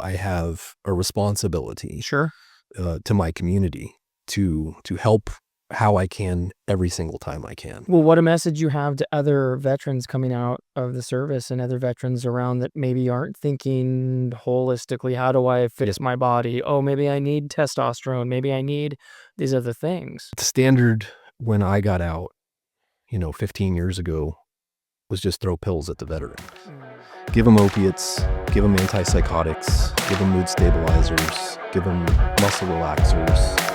I have a responsibility Sure. to my community to help how I can every single time I can. Well, what a message you have to other veterans coming out of the service and other veterans around that maybe aren't thinking holistically, how do I fix my body? Oh, maybe I need testosterone. Maybe I need these other things. The standard when I got out, 15 years ago, was just throw pills at the veteran. Give them opiates, give them antipsychotics, give them mood stabilizers, give them muscle relaxers.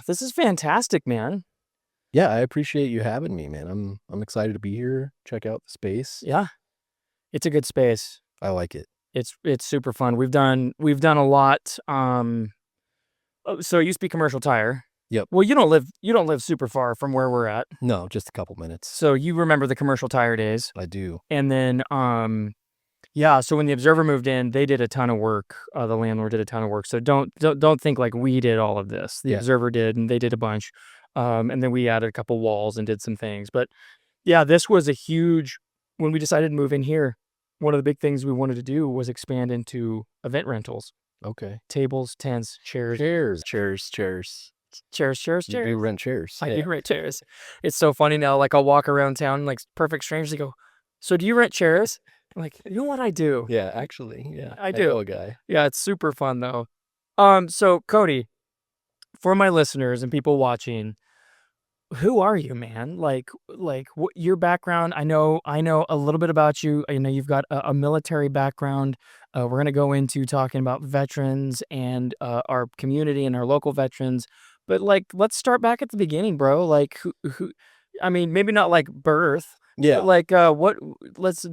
This is fantastic, man. Yeah, I appreciate you having me, man. I'm excited to be here. Check out the space. Yeah. It's a good space. I like it. It's super fun. We've done a lot. So it used to be Commercial Tire. Yep. Well, you don't live super far from where we're at. No, just a couple minutes. So you remember the Commercial Tire days. I do. And then yeah, so when the Observer moved in, they did a ton of work. The landlord did a ton of work. So don't think like we did all of this. The Observer did, and they did a bunch. And then we added a couple walls and did some things. But yeah, this was a huge, when we decided to move in here, one of the big things we wanted to do was expand into event rentals. Okay. Tables, tents, chairs. Chairs. You do rent chairs. I do rent chairs. It's so funny now. Like I'll walk around town, like perfect strangers. They go, "So do you rent chairs?" I'm like, you know what I do? Yeah, actually, yeah. I do. know a guy. Yeah, it's super fun though. So Cody, for my listeners and people watching, who are you, man? Like what your background? I know a little bit about you. I know you've got a military background. We're gonna go into talking about veterans and our community and our local veterans. But like, let's start back at the beginning, bro. Like, who? I mean, maybe not like birth. Yeah. But like, what? Let's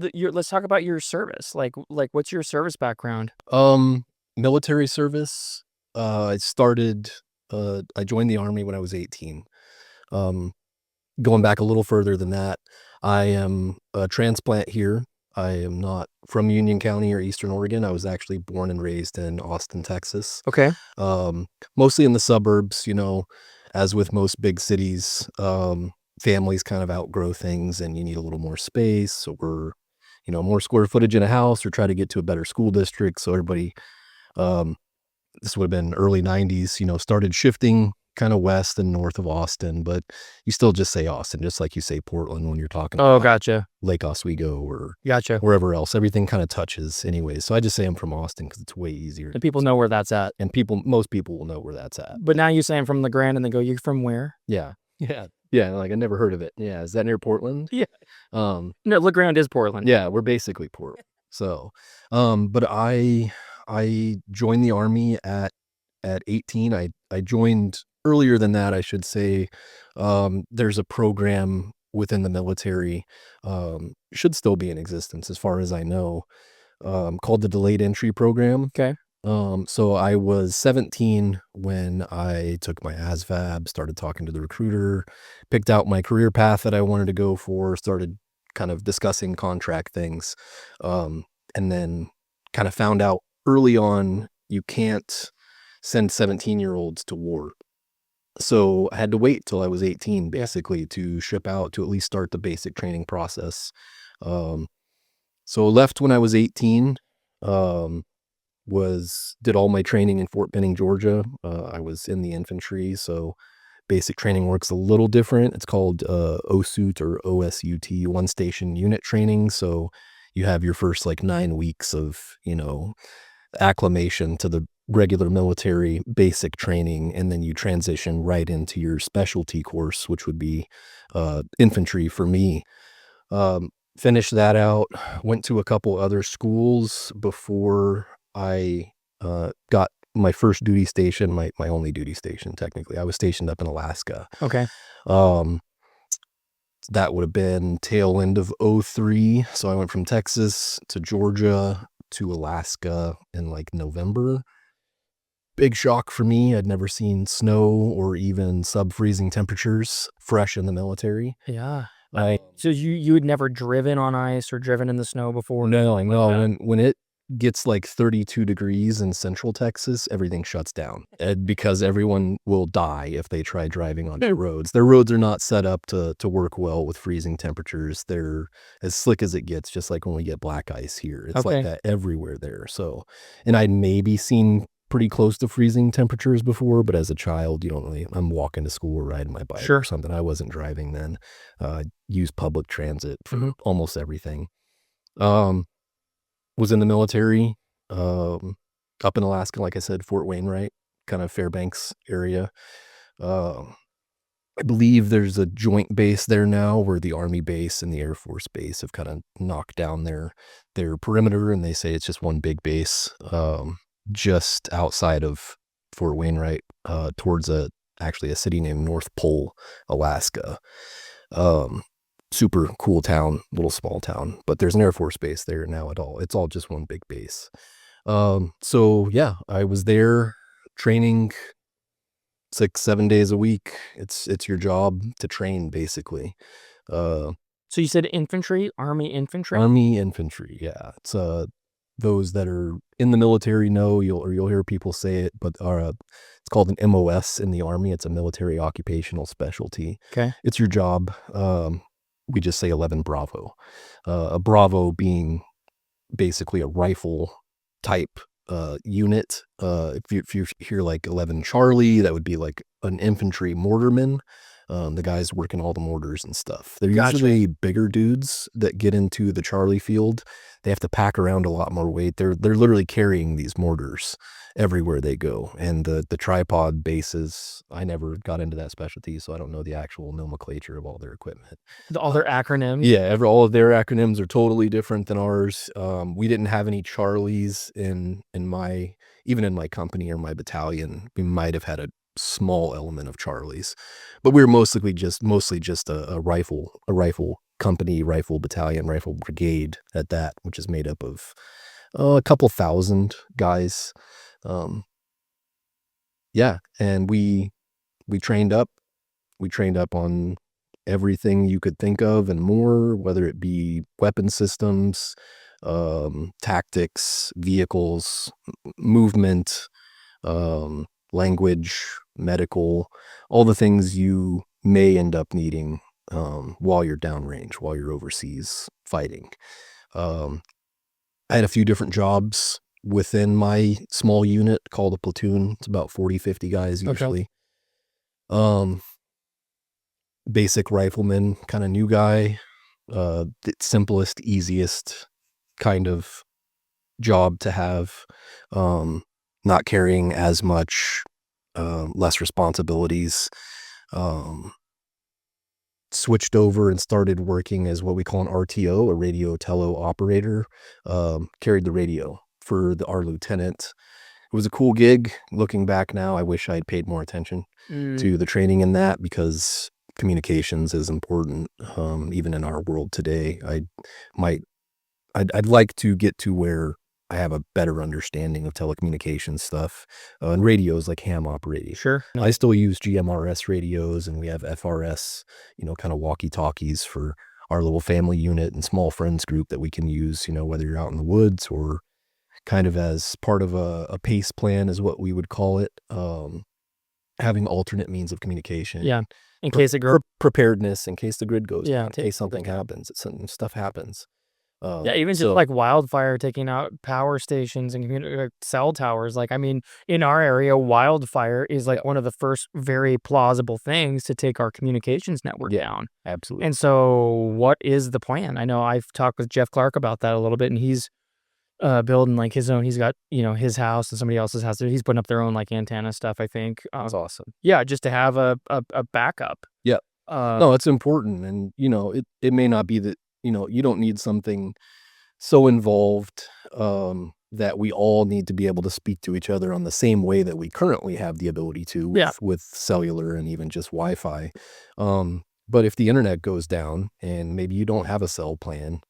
talk about your service. Like, what's your service background? Military service. I joined the Army when I was 18. Going back a little further than that, I am a transplant here. I am not from Union County or Eastern Oregon. I was actually born and raised in Austin, Texas. Okay. Mostly in the suburbs, as with most big cities, families kind of outgrow things and you need a little more space or, more square footage in a house or try to get to a better school district. So everybody, this would have been early 90s, started shifting kind of west and north of Austin, but you still just say Austin, just like you say Portland when you're talking about Gotcha. Lake Oswego or Gotcha. wherever else. Everything kind of touches anyways. So I just say I'm from Austin because it's way easier. And people know where that's at. And most people will know where that's at. But now you say I'm from the Grande and they go, you're from where? Yeah. Like I never heard of it. Yeah. Is that near Portland? Yeah. No, La Grande is Portland. Yeah. We're basically Portland. So, but I joined the Army at 18. I joined earlier than that, I should say. There's a program within the military, should still be in existence as far as I know, called the Delayed Entry Program. Okay. So I was 17 when I took my ASVAB, started talking to the recruiter, picked out my career path that I wanted to go for, started kind of discussing contract things, and then kind of found out early on you can't send 17-year-olds to war. So I had to wait till I was 18 basically to ship out, to at least start the basic training process. So left when I was 18, did all my training in Fort Benning, Georgia. I was in the infantry, so basic training works a little different. It's called OSUT or OSUT, one station unit training. So you have your first like 9 weeks of, acclimation to the regular military basic training, and then you transition right into your specialty course, which would be infantry for me. Finished that out, went to a couple other schools before I got my first duty station, my only duty station technically. I was stationed up in Alaska. Okay. That would have been tail end of 03. So I went from Texas to Georgia to Alaska in like November. Big shock for me. I'd never seen snow or even sub-freezing temperatures fresh in the military. Yeah. So you had never driven on ice or driven in the snow before? No, when it gets like 32 degrees in central Texas, everything shuts down because everyone will die if they try driving on their roads. Their roads are not set up to work well with freezing temperatures. They're as slick as it gets, just like when we get black ice here. It's like Okay. that everywhere there. So, and I'd maybe seen pretty close to freezing temperatures before, but as a child, you don't really, I'm walking to school or riding my bike or Sure. something. I wasn't driving then. Used public transit for almost everything. Um, was in the military, um, up in Alaska, like I said, Fort Wainwright, kind of Fairbanks area. Um, I believe there's a joint base there now where the Army base and the Air Force base have kind of knocked down their perimeter, and they say it's just one big base, just outside of Fort Wainwright, towards actually a city named North Pole, Alaska. Um, Super cool town, little small town, but there's an Air Force base there now at all. It's all just one big base. So yeah, I was there training 6, 7 days a week. It's your job to train basically. Uh, So you said infantry, Army infantry? Army infantry, yeah. It's those that are in the military know you'll hear people say it, but it's called an MOS in the Army. It's a military occupational specialty. Okay. It's your job. We just say 11 Bravo. A Bravo being basically a rifle type unit. If you hear like 11 Charlie, that would be like an infantry mortarman. The guys working all the mortars and stuff. They're Gotcha. usually bigger dudes that get into the Charlie field. They have to pack around a lot more weight. They're literally carrying these mortars everywhere they go. And the tripod bases, I never got into that specialty, so I don't know the actual nomenclature of all their equipment. All their acronyms? Yeah, all of their acronyms are totally different than ours. We didn't have any Charlies in my even in my company or my battalion. We might have had a small element of Charlies, but we were mostly just a rifle company, rifle battalion, rifle brigade at that, which is made up of a couple thousand guys. Yeah, and we trained up. We trained up on everything you could think of and more, whether it be weapon systems, tactics, vehicles, movement, language, medical, all the things you may end up needing while you're downrange, while you're overseas fighting. Um, I had a few different jobs within my small unit called a platoon. It's about 40, 50 guys Okay. usually. Basic rifleman, kind of new guy, the simplest, easiest kind of job to have, not carrying as much, less responsibilities. Switched over and started working as what we call an RTO, a radio tele operator, carried the radio for our lieutenant. It was a cool gig. Looking back now, I wish I'd paid more attention to the training in that because communications is important, even in our world today. I'd like to get to where I have a better understanding of telecommunications stuff, and radios like ham operating. Sure. I still use GMRS radios, and we have FRS, kind of walkie-talkies for our little family unit and small friends group that we can use, whether you're out in the woods or kind of as part of a PACE plan is what we would call it, having alternate means of communication. Yeah. In case it grows. Preparedness, in case the grid goes Yeah, down, in case something happens, stuff happens. Yeah, even just like wildfire taking out power stations and cell towers. Like, I mean, in our area, wildfire is like one of the first very plausible things to take our communications network down. Absolutely. And so, what is the plan? I know I've talked with Jeff Clark about that a little bit, and he's building like his own. He's got his house and somebody else's house. He's putting up their own like antenna stuff. I think That's awesome. Yeah, just to have a backup. Yeah. No, it's important, and it may not be that you don't need something so involved that we all need to be able to speak to each other on the same way that we currently have the ability to with cellular and even just Wi-Fi. But if the internet goes down and maybe you don't have a cell plan,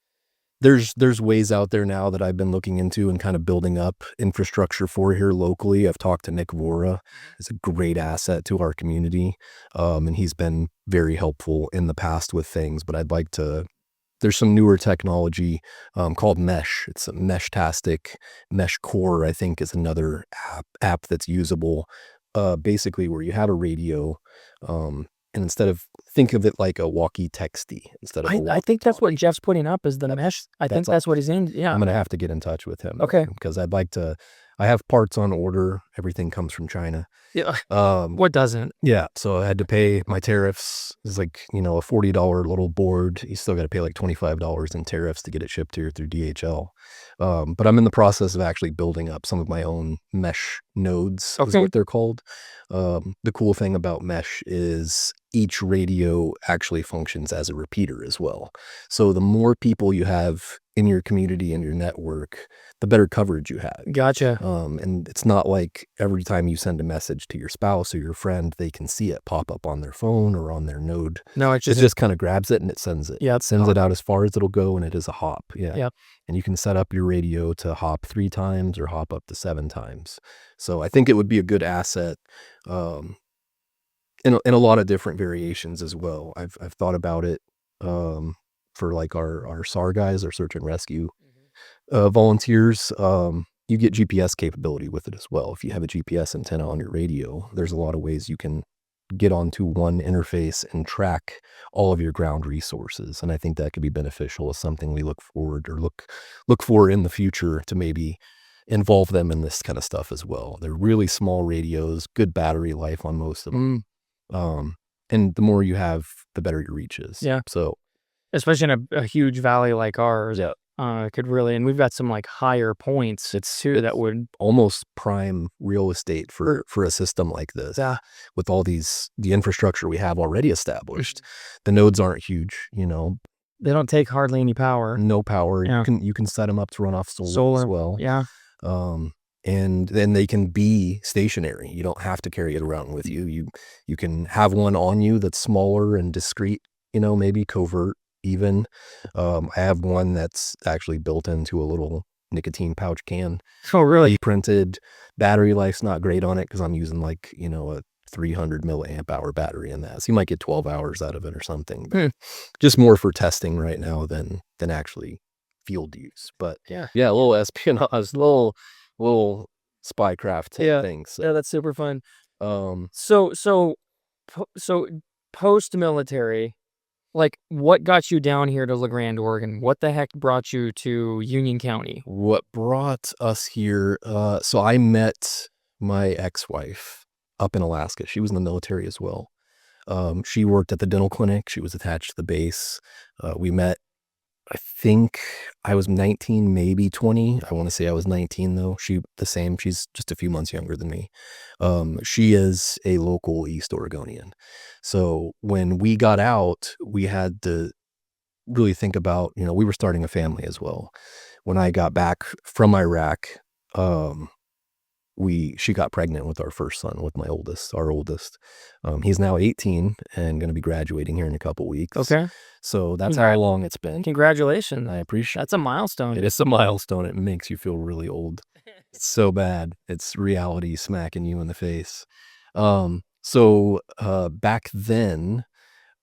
there's ways out there now that I've been looking into and kind of building up infrastructure for here locally. I've talked to Nick Vora. He's a great asset to our community, and he's been very helpful in the past with things, but I'd like to there's some newer technology called Mesh. It's a Meshtastic. Mesh Core, I think, is another app that's usable. Basically, where you have a radio, and instead of think of it like a walkie-texty instead of a I think that's what walkie-talkie. Jeff's putting up is the mesh. I think that's what he's in. Yeah. I'm gonna have to get in touch with him. Okay. Because I'd like to. I have parts on order. Everything comes from China. Yeah. Um, What doesn't? yeah, so I had to pay my tariffs. It's like, a $40 little board. You still got to pay like $25 in tariffs to get it shipped here through DHL. But I'm in the process of actually building up some of my own mesh nodes, is Okay. what they're called. The cool thing about mesh is each radio actually functions as a repeater as well. So the more people you have in your community and your network, the better coverage you have. Gotcha. And it's not like every time you send a message to your spouse or your friend, they can see it pop up on their phone or on their node. No, It just kind of grabs it and it sends it. Yeah, It sends it out as far as it'll go, and it is a hop. Yeah. Yep. And you can set up your radio to hop 3 times or hop up to 7 times. So I think it would be a good asset. In a lot of different variations as well. I've thought about it for like our SAR guys, our search and rescue volunteers. You get GPS capability with it as well. If you have a GPS antenna on your radio, there's a lot of ways you can get onto one interface and track all of your ground resources. And I think that could be beneficial as something we look forward or look for in the future to maybe involve them in this kind of stuff as well. They're really small radios, good battery life on most of them. And the more you have, the better your reach is. Yeah. So especially in a huge valley like ours. yeah, Could really, and we've got some like higher points too that would almost prime real estate for a system like this. Yeah. With all the infrastructure we have already established. The nodes aren't huge, they don't take hardly any power. no power. Yeah. You can set them up to run off solar as well. Yeah. And then they can be stationary. You don't have to carry it around with you. You can have one on you that's smaller and discreet, maybe covert even. I have one that's actually built into a little nicotine pouch can. Oh, really? Printed. Battery life's not great on it because I'm using like, a 300 milliamp hour battery in that. So you might get 12 hours out of it or something. Just more for testing right now than actually field use. But yeah, a little espionage, little spycraft type things. So. Yeah, that's super fun. So post-military, like what got you down here to Grande, Oregon? What the heck brought you to Union County? What brought us here? So I met my ex-wife up in Alaska. She was in the military as well. She worked at the dental clinic. She was attached to the base. We met, I think I was 19, maybe 20. I want to say I was 19 though. She's just a few months younger than me. She is a local East Oregonian. So when we got out, we had to really think about, we were starting a family as well. When I got back from Iraq, she got pregnant with our first son, with our oldest. He's now 18 and going to be graduating here in a couple weeks. Okay. So that's how long it's been. Congratulations. I appreciate it. That's a milestone. It is a milestone. It makes you feel really old. It's so bad. It's reality smacking you in the face. So back then,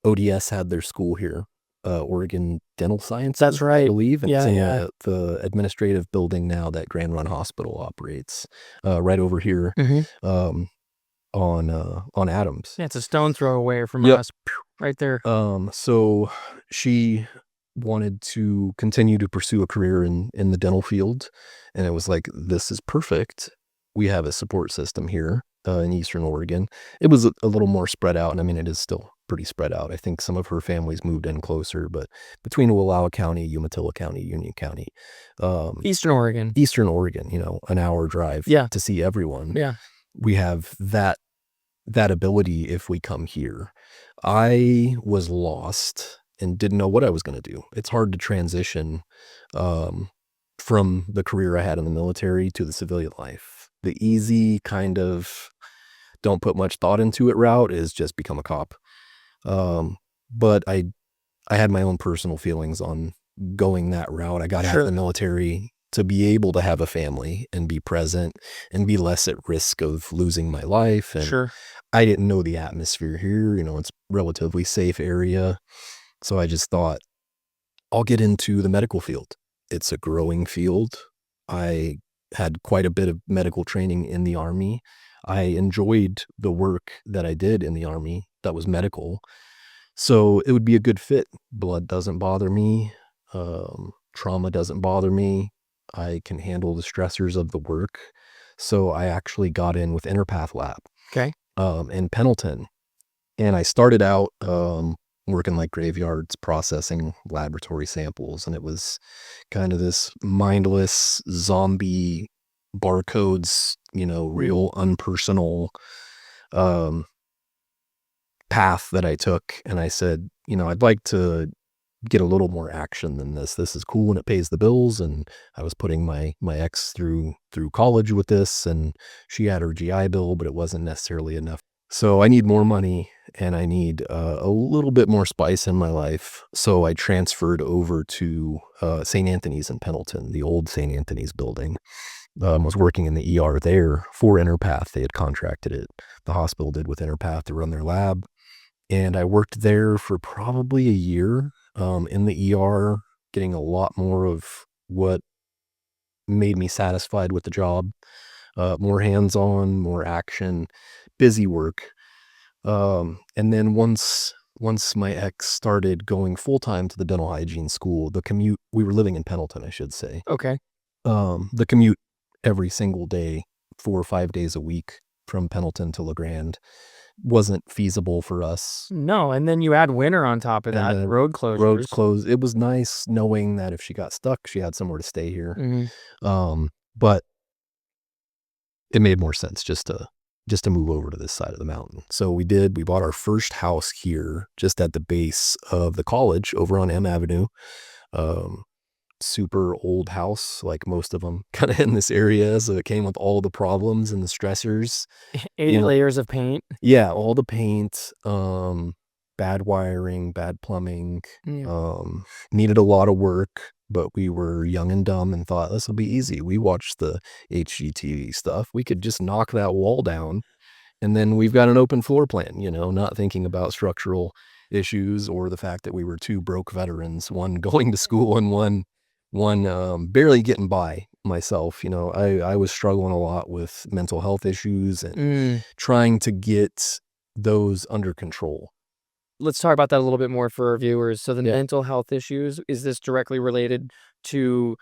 ODS had their school here, Oregon Dental Science. That's right. I believe. It's in Yeah. the administrative building now that Grand Run Hospital operates, right over here on Adams. Yeah, it's a stone throw away from us, right there. So she wanted to continue to pursue a career in the dental field, and it was like, this is perfect. We have a support system here in Eastern Oregon. It was a little more spread out, and I mean, it is still pretty spread out. I think some of her families moved in closer, but between Wallowa County, Umatilla County, Union County, Eastern Oregon, an hour drive to see everyone. Yeah. We have that ability if we come here. I was lost and didn't know what I was going to do. It's hard to transition from the career I had in the military to the civilian life. The easy kind of don't put much thought into it route is just become a cop. But I had my own personal feelings on going that route. I got out of the military to be able to have a family and be present and be less at risk of losing my life. And I didn't know the atmosphere here. It's a relatively safe area. So I just thought, I'll get into the medical field. It's a growing field. I had quite a bit of medical training in the Army. I enjoyed the work that I did in the Army that was medical. So it would be a good fit. Blood doesn't bother me. Trauma doesn't bother me. I can handle the stressors of the work. So I actually got in with Interpath Lab Okay. in Pendleton. And I started out working like graveyards, processing laboratory samples. And it was kind of this mindless zombie barcodes, real unpersonal um, path that I took. And I said, I'd like to get a little more action than this. This is cool and it pays the bills. And I was putting my ex through college with this, and she had her GI Bill, but it wasn't necessarily enough. So I need more money and I need a little bit more spice in my life. So I transferred over to St. Anthony's in Pendleton, the old St. Anthony's building. Was working in the ER there for Interpath. They had contracted it. The hospital did with Interpath to run their lab. And I worked there for probably a year in the ER, getting a lot more of what made me satisfied with the job. More hands-on, more action, busy work. And then once my ex started going full-time to the dental hygiene school, the commute, we were living in Pendleton, I should say. Okay. The commute every single day, 4 or 5 days a week from Pendleton to Grande wasn't feasible for us. No, and then you add winter on top of And that, the road roads closures. closed. It was nice knowing that if she got stuck, she had somewhere to stay here. Mhm. But it made more sense just to move over to this side of the mountain. So we did. We bought our first house here, just at the base of the college over on M Avenue. Um, Super old house, like most of them, kind of in this area. So it came with all the problems and the stressors. 80 layers of paint. Yeah, all the paint, bad wiring, bad plumbing, Yeah. needed a lot of work, but we were young and dumb and thought this will be easy. We watched the HGTV stuff. We could just knock that wall down and then we've got an open floor plan, not thinking about structural issues or the fact that we were two broke veterans, one going to school and one barely getting by. Myself, I was struggling a lot with mental health issues and Mm. trying to get those under control. Let's talk about that a little bit more for our viewers. So the Yeah. mental health issues, is this directly related to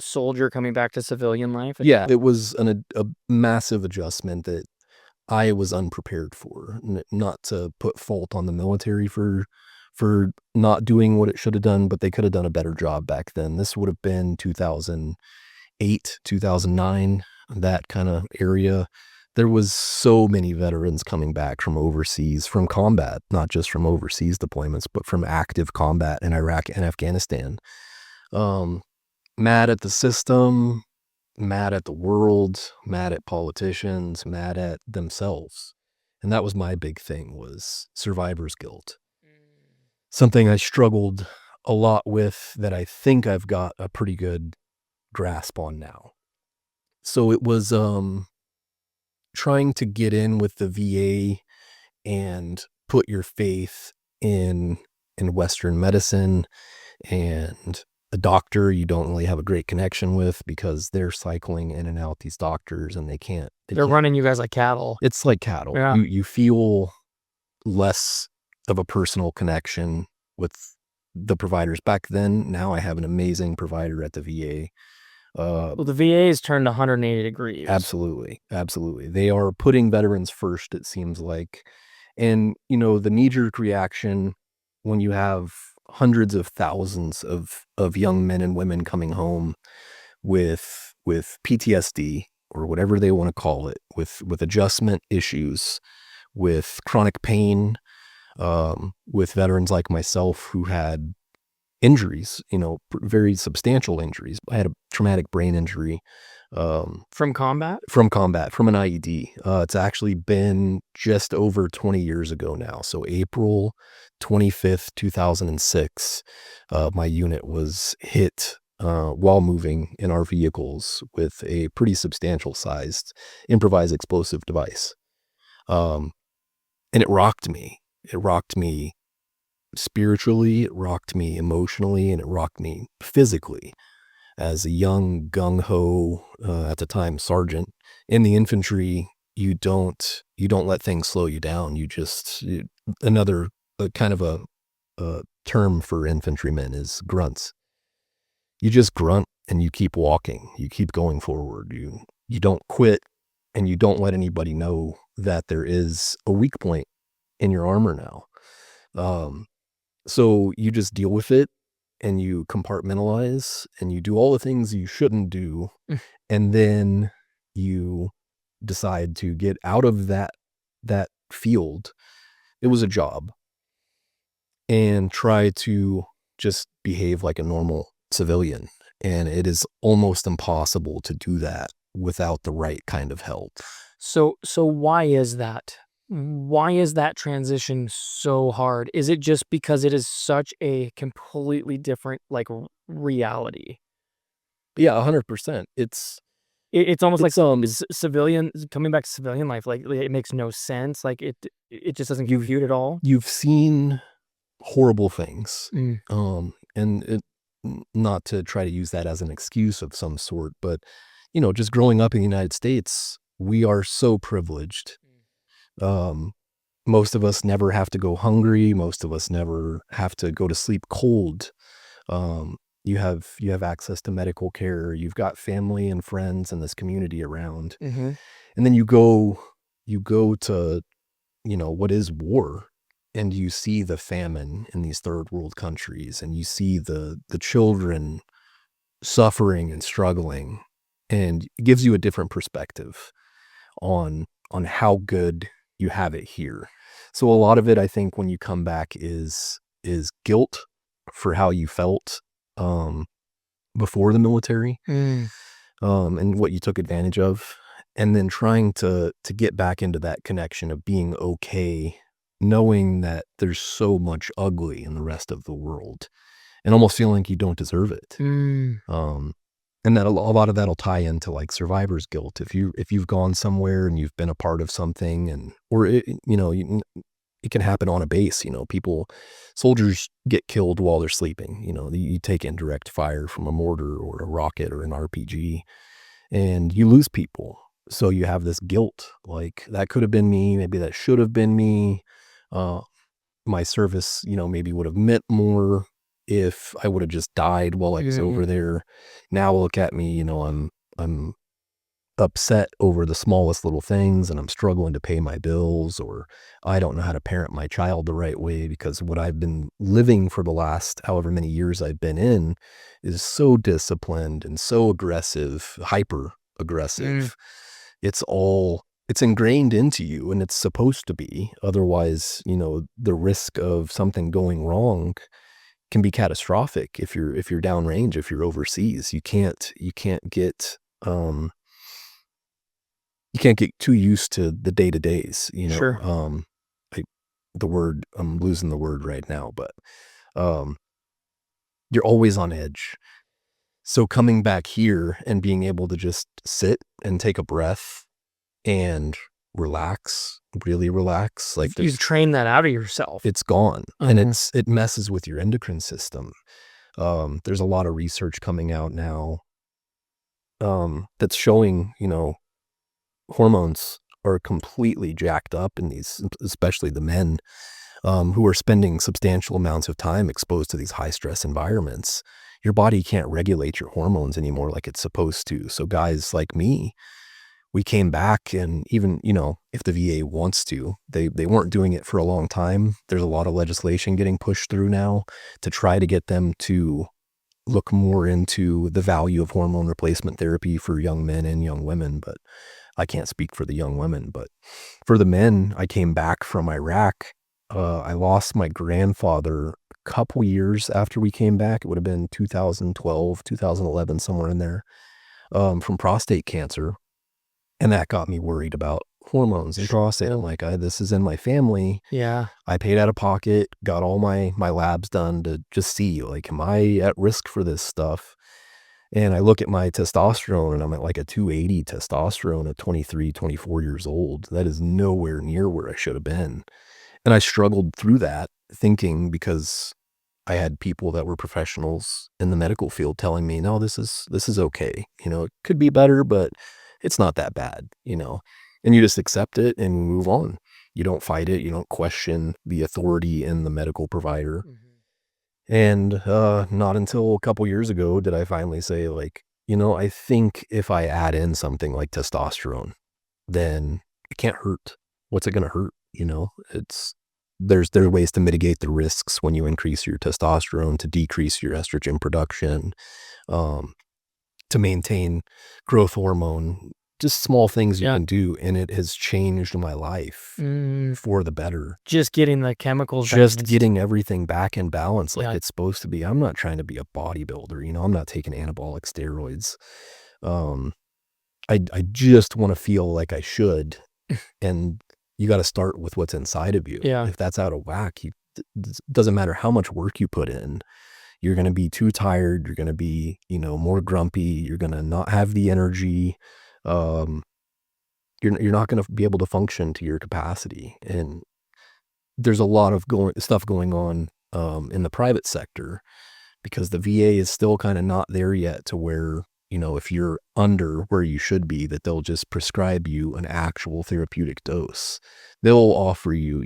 soldier coming back to civilian life? Yeah, it was a massive adjustment that I was unprepared for. Not to put fault on the military for not doing what it should have done, but they could have done a better job back then. This would have been 2008, 2009, that kind of area. There was so many veterans coming back from overseas, from combat, not just from overseas deployments, but from active combat in Iraq and Afghanistan. Mad at the system, mad at the world, mad at politicians, mad at themselves. And that was my big thing, was survivor's guilt. Something I struggled a lot with that I think I've got a pretty good grasp on now. So it was trying to get in with the VA and put your faith in Western medicine and a doctor you don't really have a great connection with because they're cycling in and out, these doctors, and they can't. They're running you guys like cattle. It's like cattle. Yeah. You feel less of a personal connection with the providers back then. Now I have an amazing provider at the VA. Well, the VA is turned 180 degrees. Absolutely. Absolutely. They are putting veterans first, it seems like. And, the knee-jerk reaction when you have hundreds of thousands of young men and women coming home with PTSD or whatever they want to call it, with adjustment issues, with chronic pain, with veterans like myself who had injuries, very substantial injuries. I had a traumatic brain injury. From combat? From combat, from an IED. It's actually been just over 20 years ago now. So April 25th, 2006, my unit was hit while moving in our vehicles with a pretty substantial sized improvised explosive device. And it rocked me. It rocked me spiritually, it rocked me emotionally, and it rocked me physically. As a young gung-ho, at the time, sergeant in the infantry, you don't let things slow you down. Another kind of a term for infantrymen is grunts. You just grunt and you keep walking. You keep going forward. You don't quit, and you don't let anybody know that there is a weak point in your armor now. Um, so you just deal with it, and you compartmentalize, and you do all the things you shouldn't do, Mm. and then you decide to get out of that field. It was a job, and try to just behave like a normal civilian, and it is almost impossible to do that without the right kind of help. So why is that? Why is that transition so hard? Is it just because it is such a completely different, like, reality? Yeah, 100%. It's almost like It's, um civilian coming back to civilian life, like, it makes no sense, like, it just doesn't you've compute at all? you've seen horrible things, Mm. and not to try to use that as an excuse of some sort, but, just growing up in the United States, we are so privileged. Um, Most of us never have to go hungry. Most of us never have to go to sleep cold. You have access to medical care. You've got family and friends in this community around. Mhm. And then you go to, what is war, and you see the famine in these third world countries, and you see the children suffering and struggling, and it gives you a different perspective on how good you have it here. So a lot of it, I think, when you come back is guilt for how you felt um, before the military, Mm. and what you took advantage of, and then trying to get back into that connection of being okay, knowing that there's so much ugly in the rest of the world, and almost feeling like you don't deserve it. Mm. Um, and that a lot of that'll tie into, like, survivor's guilt. If you've gone somewhere and you've been a part of something, and or it can happen on a base. Soldiers get killed while they're sleeping. You take indirect fire from a mortar or a rocket or an RPG, and you lose people. So you have this guilt, like, that could have been me, maybe that should have been me. Uh, my service, maybe would have meant more if I would have just died while I was Mm. over there. Now look at me, I'm upset over the smallest little things, and I'm struggling to pay my bills, or I don't know how to parent my child the right way because what I've been living for the last however many years I've been in is so disciplined and so aggressive, hyper Mm. aggressive. It's ingrained into you, and it's supposed to be. Otherwise, the risk of something going wrong can be catastrophic if you're downrange, if you're overseas. Um you can't get too used to the day-to-days, Sure. I the word I'm losing the word right now, but, um, you're always on edge. So coming back here and being able to just sit and take a breath and relax, really relax, like, You've trained that out of yourself. it's gone, and Mhm. it messes with your endocrine system. There's a lot of research coming out now, that's showing, hormones are completely jacked up in these, especially the men, who are spending substantial amounts of time exposed to these high stress environments. Your body can't regulate your hormones anymore like it's supposed to. So guys like me, we came back, and even, if the VA wants to, they weren't doing it for a long time. There's a lot of legislation getting pushed through now to try to get them to look more into the value of hormone replacement therapy for young men and young women, but I can't speak for the young women. But for the men, I came back from Iraq. I lost my grandfather a couple years after we came back. It would have been 2012, 2011, somewhere in there, from prostate cancer. And that got me worried about hormones and prostate. I'm like, this is in my family. Yeah. I paid out of pocket, got all my labs done to just see, like, am I at risk for this stuff? And I look at my testosterone, and I'm at like a 280 testosterone at 23, 24 years old. That is nowhere near where I should have been. And I struggled through that thinking, because I had people that were professionals in the medical field telling me, no, this is okay. It could be better, but it's not that bad, and you just accept it and move on. You don't fight it. You don't question the authority in the medical provider. Mhm. And not until a couple years ago did I finally say, like, I think if I add in something like testosterone, then it can't hurt. What's it gonna hurt? It's there are ways to mitigate the risks when you increase your testosterone, to decrease your estrogen production, um, to maintain growth hormone, just small things you Yeah. can do, and it has changed my life Mm, for the better. just getting the chemicals Just balanced. getting everything back in balance like Yeah. it's supposed to be. I'm not trying to be a bodybuilder, I'm not taking anabolic steroids. Um, I just wanna feel like I should, and you gotta start with what's inside of you. Yeah. If that's out of whack, you doesn't matter how much work you put in, you're gonna be too tired, you're gonna be, more grumpy, you're gonna not have the energy, um, you're not gonna be able to function to your capacity, and there's a lot of stuff going on, in the private sector, because the VA is still kinda not there yet to where, if you're under where you should be, that they'll just prescribe you an actual therapeutic dose. They'll offer you,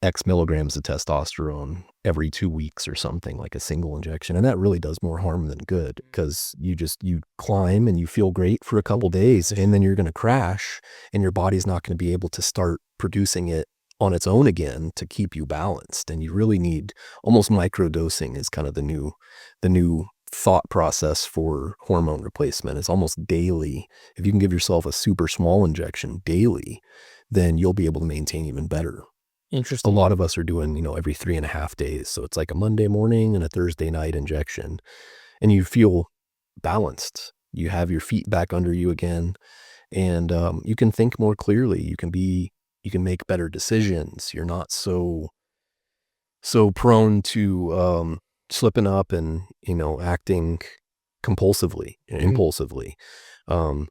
X milligrams of testosterone every 2 weeks or something, like a single injection, and that really does more harm than good, because you climb and you feel great for a couple days, and then you're gonna crash, and your body's not gonna be able to start producing it on its own again to keep you balanced, and you really need almost microdosing is kind of the new thought process for hormone replacement. It's almost daily. If you can give yourself a super small injection daily, then you'll be able to maintain even better. A Interesting. lot of us are doing, every 3.5 days. So it's like a Monday morning and a Thursday night injection, and you feel balanced. You have your feet back under you again, and you can think more clearly. You can make better decisions. You're not so prone to slipping up and acting compulsively and Mhm. impulsively. Um,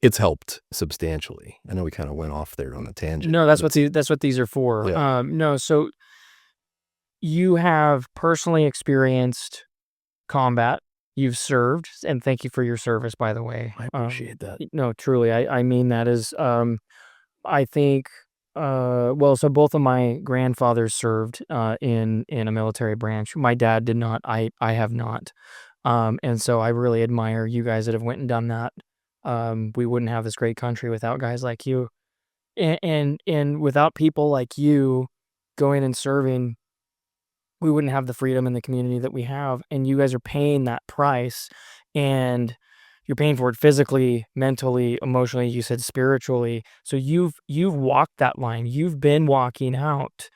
it's helped substantially. I know we kind of went off there on a tangent, No, but it's that's what these are for. yeah. No, so you have personally experienced combat. You've served, and thank you for your service, by the way. I appreciate that. No, truly, I mean that is, I think, well, so both of my grandfathers served, in a military branch. My dad did not. I have not. And so I really admire you guys that have went and done that. We wouldn't have this great country without guys like you. And without people like you going and serving, we wouldn't have the freedom in the community that we have, and you guys are paying that price, and you're paying for it physically, mentally, emotionally, you said spiritually. So you've walked that line. You've been walking out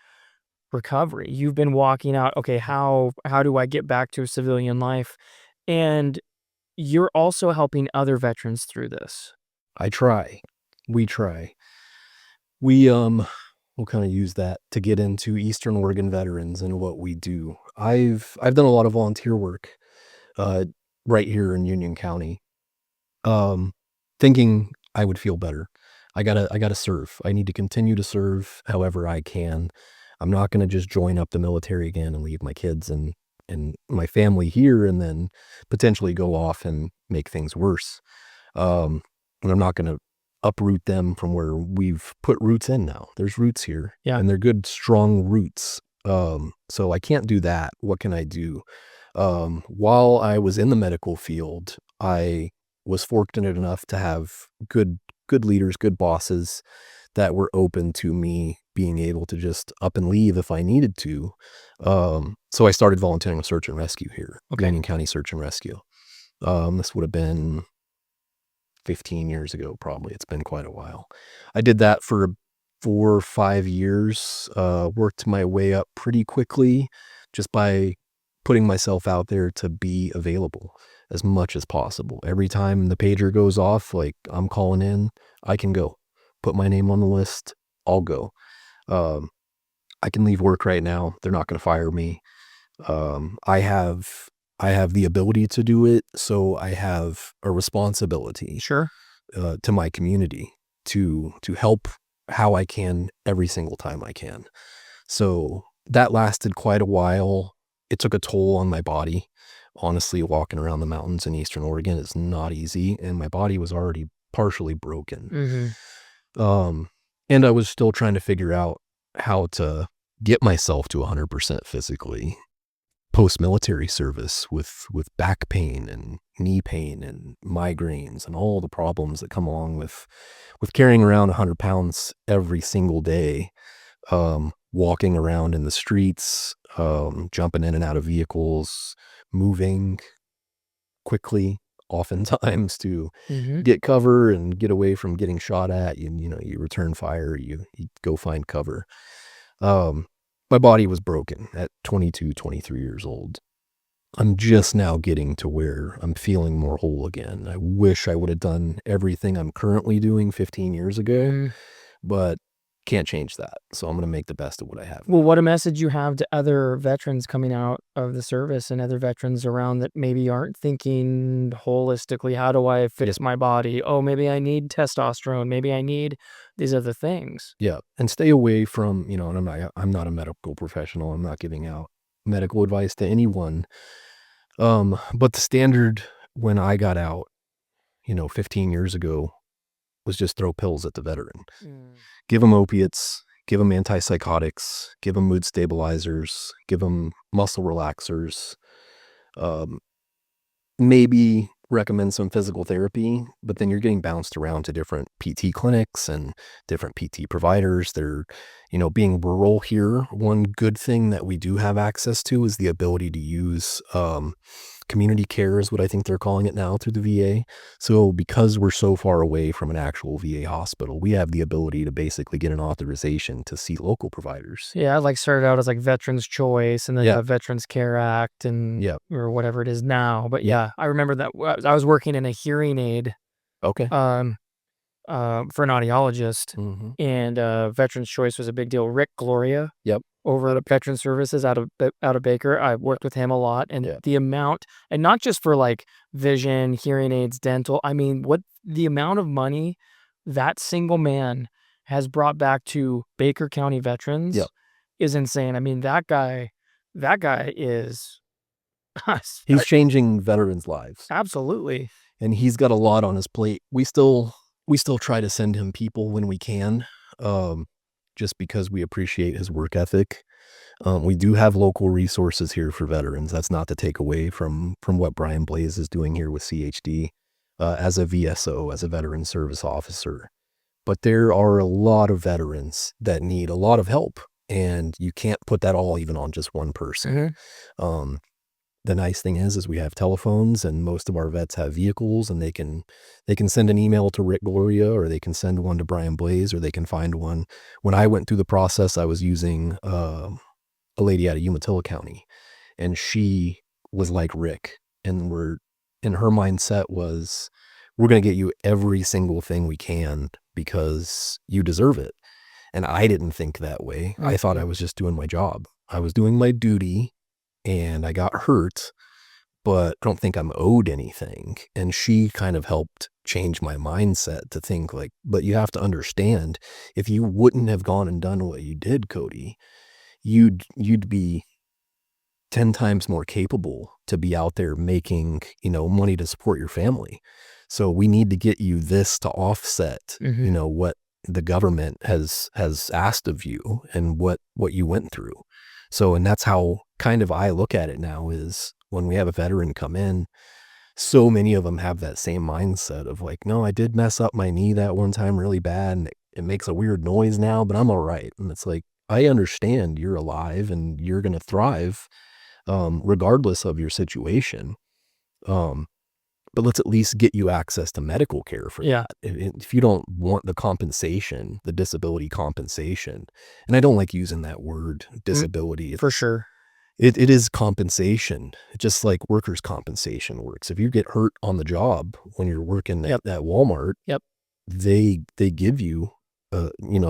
recovery. You've been walking out, okay, how do I get back to a civilian life? And you're also helping other veterans through this. I try. We try. We'll kinda use that to get into Eastern Oregon veterans and what we do. I've done a lot of volunteer work, uh, right here in Union County, um, thinking I would feel better. I gotta serve. I need to continue to serve however I can. I'm not gonna just join up the military again and leave my kids and my family here and then potentially go off and make things worse. Um, and I'm not gonna uproot them from where we've put roots in now. There's roots here, Yeah, and they're good, strong roots. So I can't do that. What can I do? While I was in the medical field, I was fortunate enough to have good leaders, good bosses that were open to me being able to just up and leave if I needed to. So I started volunteering with search and rescue here, okay. Union County Search and Rescue. This would have been 15 years ago, probably. It's been quite a while. I did that for 4 or 5 years, worked my way up pretty quickly just by putting myself out there to be available as much as possible. Every time the pager goes off, like, I'm calling in, I can go. Put my name on the list, I'll go. Um, I can leave work right now. They're not gonna fire me. Um, I have I have the ability to do it, so I have a responsibility Sure. to my community to help how I can every single time I can. So that lasted quite a while. It took a toll on my body. Honestly, walking around the mountains in Eastern Oregon is not easy, and my body was already partially broken. Mhm. Um, and I was still trying to figure out how to get myself to 100% physically post-military service with back pain and knee pain and migraines and all the problems that come along with carrying around 100 pounds every single day, walking around in the streets, jumping in and out of vehicles, moving quickly, oftentimes to Mhm. get cover and get away from getting shot at. You return fire, you go find cover. Um, my body was broken at 22, 23 years old. I'm just now getting to where I'm feeling more whole again. I wish I would have done everything I'm currently doing 15 years ago, Mm. but can't change that. So I'm going to make the best of what I have Well, now. what a message you have to other veterans coming out of the service and other veterans around that maybe aren't thinking holistically, how do I Yeah. fix my body? Oh, maybe I need testosterone. Maybe I need these other things. Yeah. And stay away from, and I'm not a medical professional. I'm not giving out medical advice to anyone. But the standard when I got out, 15 years ago was just throw pills at the veteran. Mm. Give them opiates, give them antipsychotics, give them mood stabilizers, give them muscle relaxers, um, maybe recommend some physical therapy, but then you're getting bounced around to different PT clinics and different PT providers. They're, being rural here, one good thing that we do have access to is the ability to use community care is what I think they're calling it now through the VA. So because we're so far away from an actual VA hospital, we have the ability to basically get an authorization to see local providers. Yeah, I started out as Veterans Choice and then Yeah. the Veterans Care Act and Yeah. or whatever it is now. But Yeah. yeah, I remember that I was working in a hearing aid Okay. um for an audiologist, Hmm. and Veterans Choice was a big deal. Rick Gloria Yep. over at Veteran Services out of Baker. I Yeah. worked with him a lot, and Yeah. the amount, and not just for vision, hearing aids, dental. I mean, what the amount of money that single man has brought back to Baker County Yep. veterans is insane. I mean, that guy is He's changing veterans' lives, absolutely. and he's got a lot on his plate. We still try to send him people when we can, um, just because we appreciate his work ethic. We do have local resources here for veterans. That's not to take away from what Brian Blaze is doing here with CHD, as a VSO, as a veteran service officer. But there are a lot of veterans that need a lot of help, and you can't put that all even on just one person. Mhm. Um, the nice thing is we have telephones, and most of our vets have vehicles, and they can send an email to Rick Gloria, or they can send one to Brian Blaze, or they can find one. When I went through the process, I was using a lady out of Umatilla County, and she was like Rick, and her mindset was, we're going to get you every single thing we can because you deserve it. And I didn't think that way. I thought I Mhm. was just doing my job. I was doing my duty, and I got hurt, but I don't think I'm owed anything. And she kind of helped change my mindset to think like, but you have to understand, if you wouldn't have gone and done what you did, Cody, you'd be 10 times more capable to be out there making, money to support your family. So we need to get you this to offset, Mhm. what the government has asked of you and what you went through. So, and that's how kind of I look at it now, is when we have a veteran come in, so many of them have that same mindset of like, no, I did mess up my knee that one time really bad, and it makes a weird noise now, but I'm all right. And it's like, I understand you're alive and you're going to thrive, regardless of your situation. Um, but let's at least get you access to medical care for Yeah. that. If you don't want the compensation, the disability compensation, and I don't like using that word Mm, disability. for sure. It is compensation, just like workers' compensation works. If you get hurt on the job when you're working Yep. at Walmart, Yep. they give you,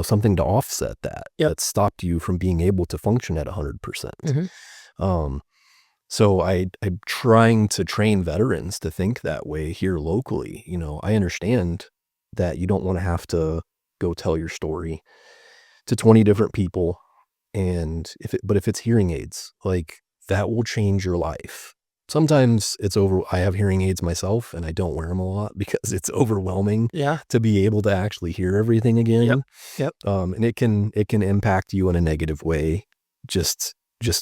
something to offset Yep. that stopped you from being able to function at 100%. Mhm. Um, so I'm trying to train veterans to think that way here locally. I understand that you don't want to have to go tell your story to 20 different people And if it's hearing aids, like, that will change your life. Sometimes I have hearing aids myself, and I don't wear them a lot because it's overwhelming Yeah. to be able to actually hear everything Yep. again. Yep. And it can impact you in a negative way, just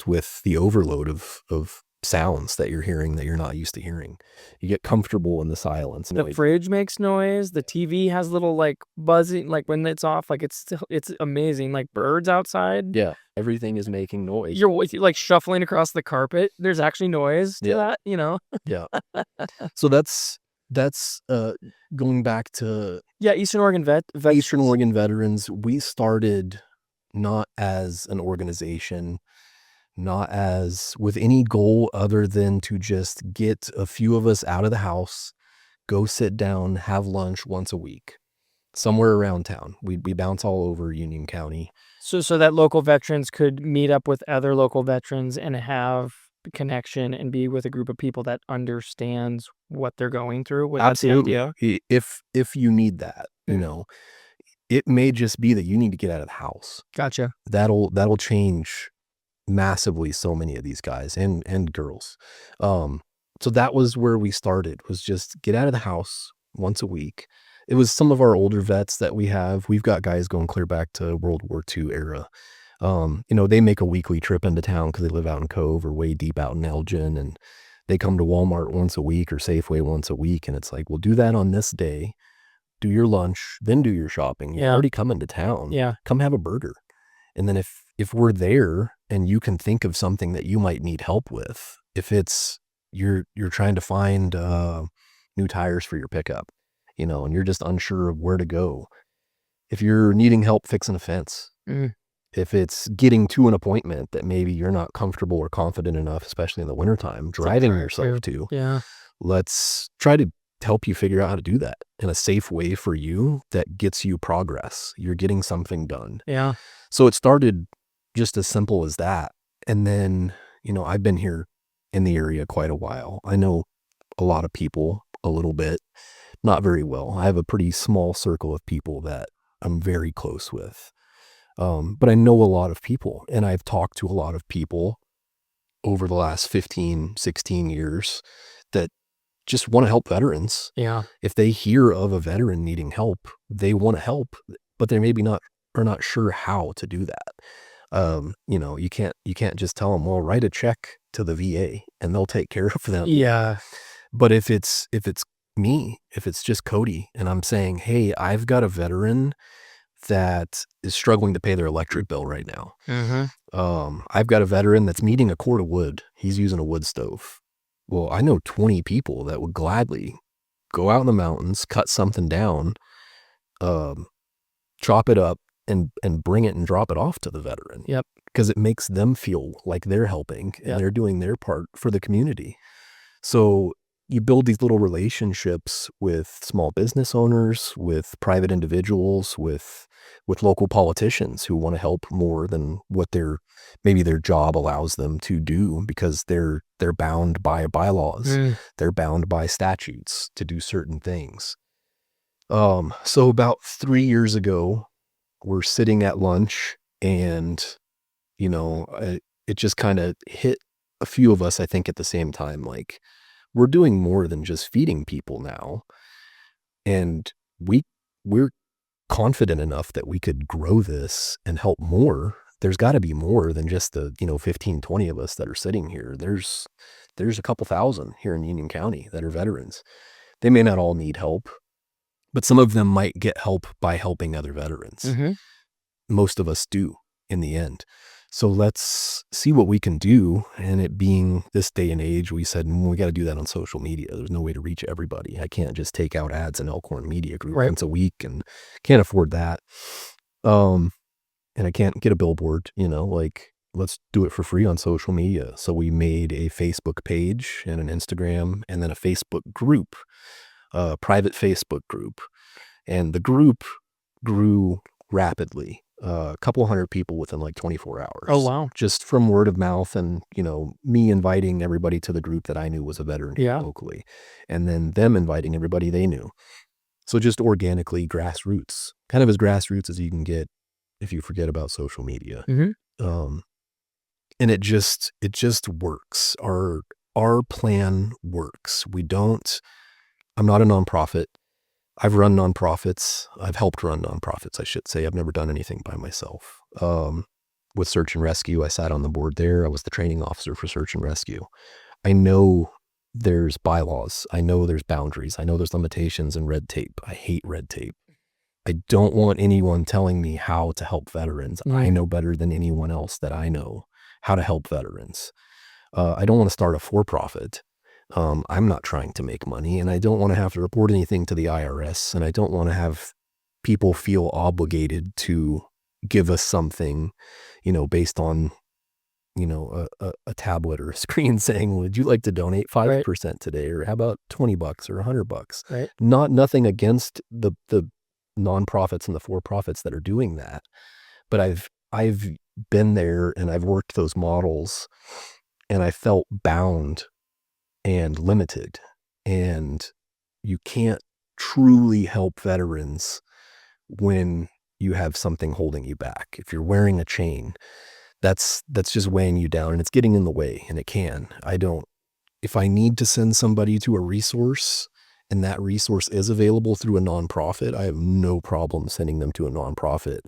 with the overload of sounds that you're hearing that you're not used to hearing. You get comfortable in the silence. The fridge makes noise. The TV has little, like, buzzing, like, when it's off, like, it's amazing, like, birds outside. Yeah, everything is making noise. You're like, shuffling across the carpet. There's actually noise to Yeah. that, you know? Yeah. So that's going back to Yeah, Eastern Oregon Eastern Oregon veterans. We started not as an organization, not as with any goal other than to just get a few of us out of the house, go sit down, have lunch once a week, somewhere around town. We bounce all over Union County. So that local veterans could meet up with other local veterans and have connection and be with a group of people that understands what they're going through. That's the Absolutely. idea? If you need that, Mm. it may just be that you need to get out of the house. Gotcha. That'll change massively so many of these guys and girls. So that was where we started, was just get out of the house once a week. It was some of our older vets that we have. We've got guys going clear back to World War II era. They make a weekly trip into town because they live out in Cove or way deep out in Elgin, and they come to Walmart once a week or Safeway once a week. And it's like, we'll do that on this day, do your lunch, then do your shopping. You're Yeah. already coming to town. Yeah. Come have a burger. And then if we're there and you can think of something that you might need help with, if it's you're trying to find new tires for your pickup, and you're just unsure of where to go. If you're needing help fixing a fence, Mm. if it's getting to an appointment that maybe you're not comfortable or confident enough, especially in the wintertime, driving drive yourself through. to, Yeah. let's try to help you figure out how to do that in a safe way for you that gets you progress. You're getting something done. Yeah. So it started just as simple as that. And then, I've been here in the area quite a while. I know a lot of people a little bit, not very well. I have a pretty small circle of people that I'm very close with. But I know a lot of people, and I've talked to a lot of people over the last 15, 16 years that just want to help veterans. Yeah. If they hear of a veteran needing help, they want to help, but they maybe are not sure how to do that. You can't just tell them, well, write a check to the VA and they'll take care of them. Yeah. But if it's me, if it's just Cody, and I'm saying, hey, I've got a veteran that is struggling to pay their electric bill right now. Mm-hmm. I've got a veteran that's needing a cord of wood. He's using a wood stove. Well, I know 20 people that would gladly go out in the mountains, cut something down, chop it up, and bring it and drop it off to the veteran. Yep. Because it makes them feel like they're helping and Yep. they're doing their part for the community. So you build these little relationships with small business owners, with private individuals, with local politicians who want to help more than what maybe their job allows them to do, because they're bound by bylaws. Mm. They're bound by statutes to do certain things. So about 3 years ago, we're sitting at lunch, and it just kind of hit a few of us, I think, at the same time, like, we're doing more than just feeding people now. And we're confident enough that we could grow this and help more. There's got to be more than just the, 15, 20 of us that are sitting here. There's a couple thousand here in Union County that are veterans. They may not all need help, but some of them might get help by helping other veterans. Mm-hmm. Most of us do in the end. So let's see what we can do. And it being this day and age, we said, we got to do that on social media. There's no way to reach everybody. I can't just take out ads in Elkhorn Media Group Right. once a week, and can't afford that. And I can't get a billboard, let's do it for free on social media. So we made a Facebook page and an Instagram, and then a Facebook group, a private Facebook group. And the group grew rapidly. A couple hundred people within like 24 hours. Oh, wow. Just from word of mouth, and, me inviting everybody to the group that I knew was a veteran Yeah. locally, and then them inviting everybody they knew. So just organically, grassroots, kind of as grassroots as you can get if you forget about social media. Mm-hmm. Um, and it just works. Our plan works. I'm not a nonprofit. I've run nonprofits. I've helped run nonprofits, I should say. I've never done anything by myself. With search and rescue, I sat on the board there. I was the training officer for search and rescue. I know there's bylaws. I know there's boundaries. I know there's limitations and red tape. I hate red tape. I don't want anyone telling me how to help veterans. I know better than anyone else that I know how to help veterans. I don't want to start a for-profit. I'm not trying to make money, and I don't want to have to report anything to the IRS, and I don't want to have people feel obligated to give us something, based on, a tablet or a screen saying, would you like to donate 5% today? Or how about $20 or $100? Right. Nothing against the nonprofits and the for-profits that are doing that. But I've been there and I've worked those models, and I felt bound and limited. And you can't truly help veterans when you have something holding you back. If you're wearing a chain, that's just weighing you down, and it's getting in the way, and it can. If I need to send somebody to a resource and that resource is available through a nonprofit, I have no problem sending them to a nonprofit.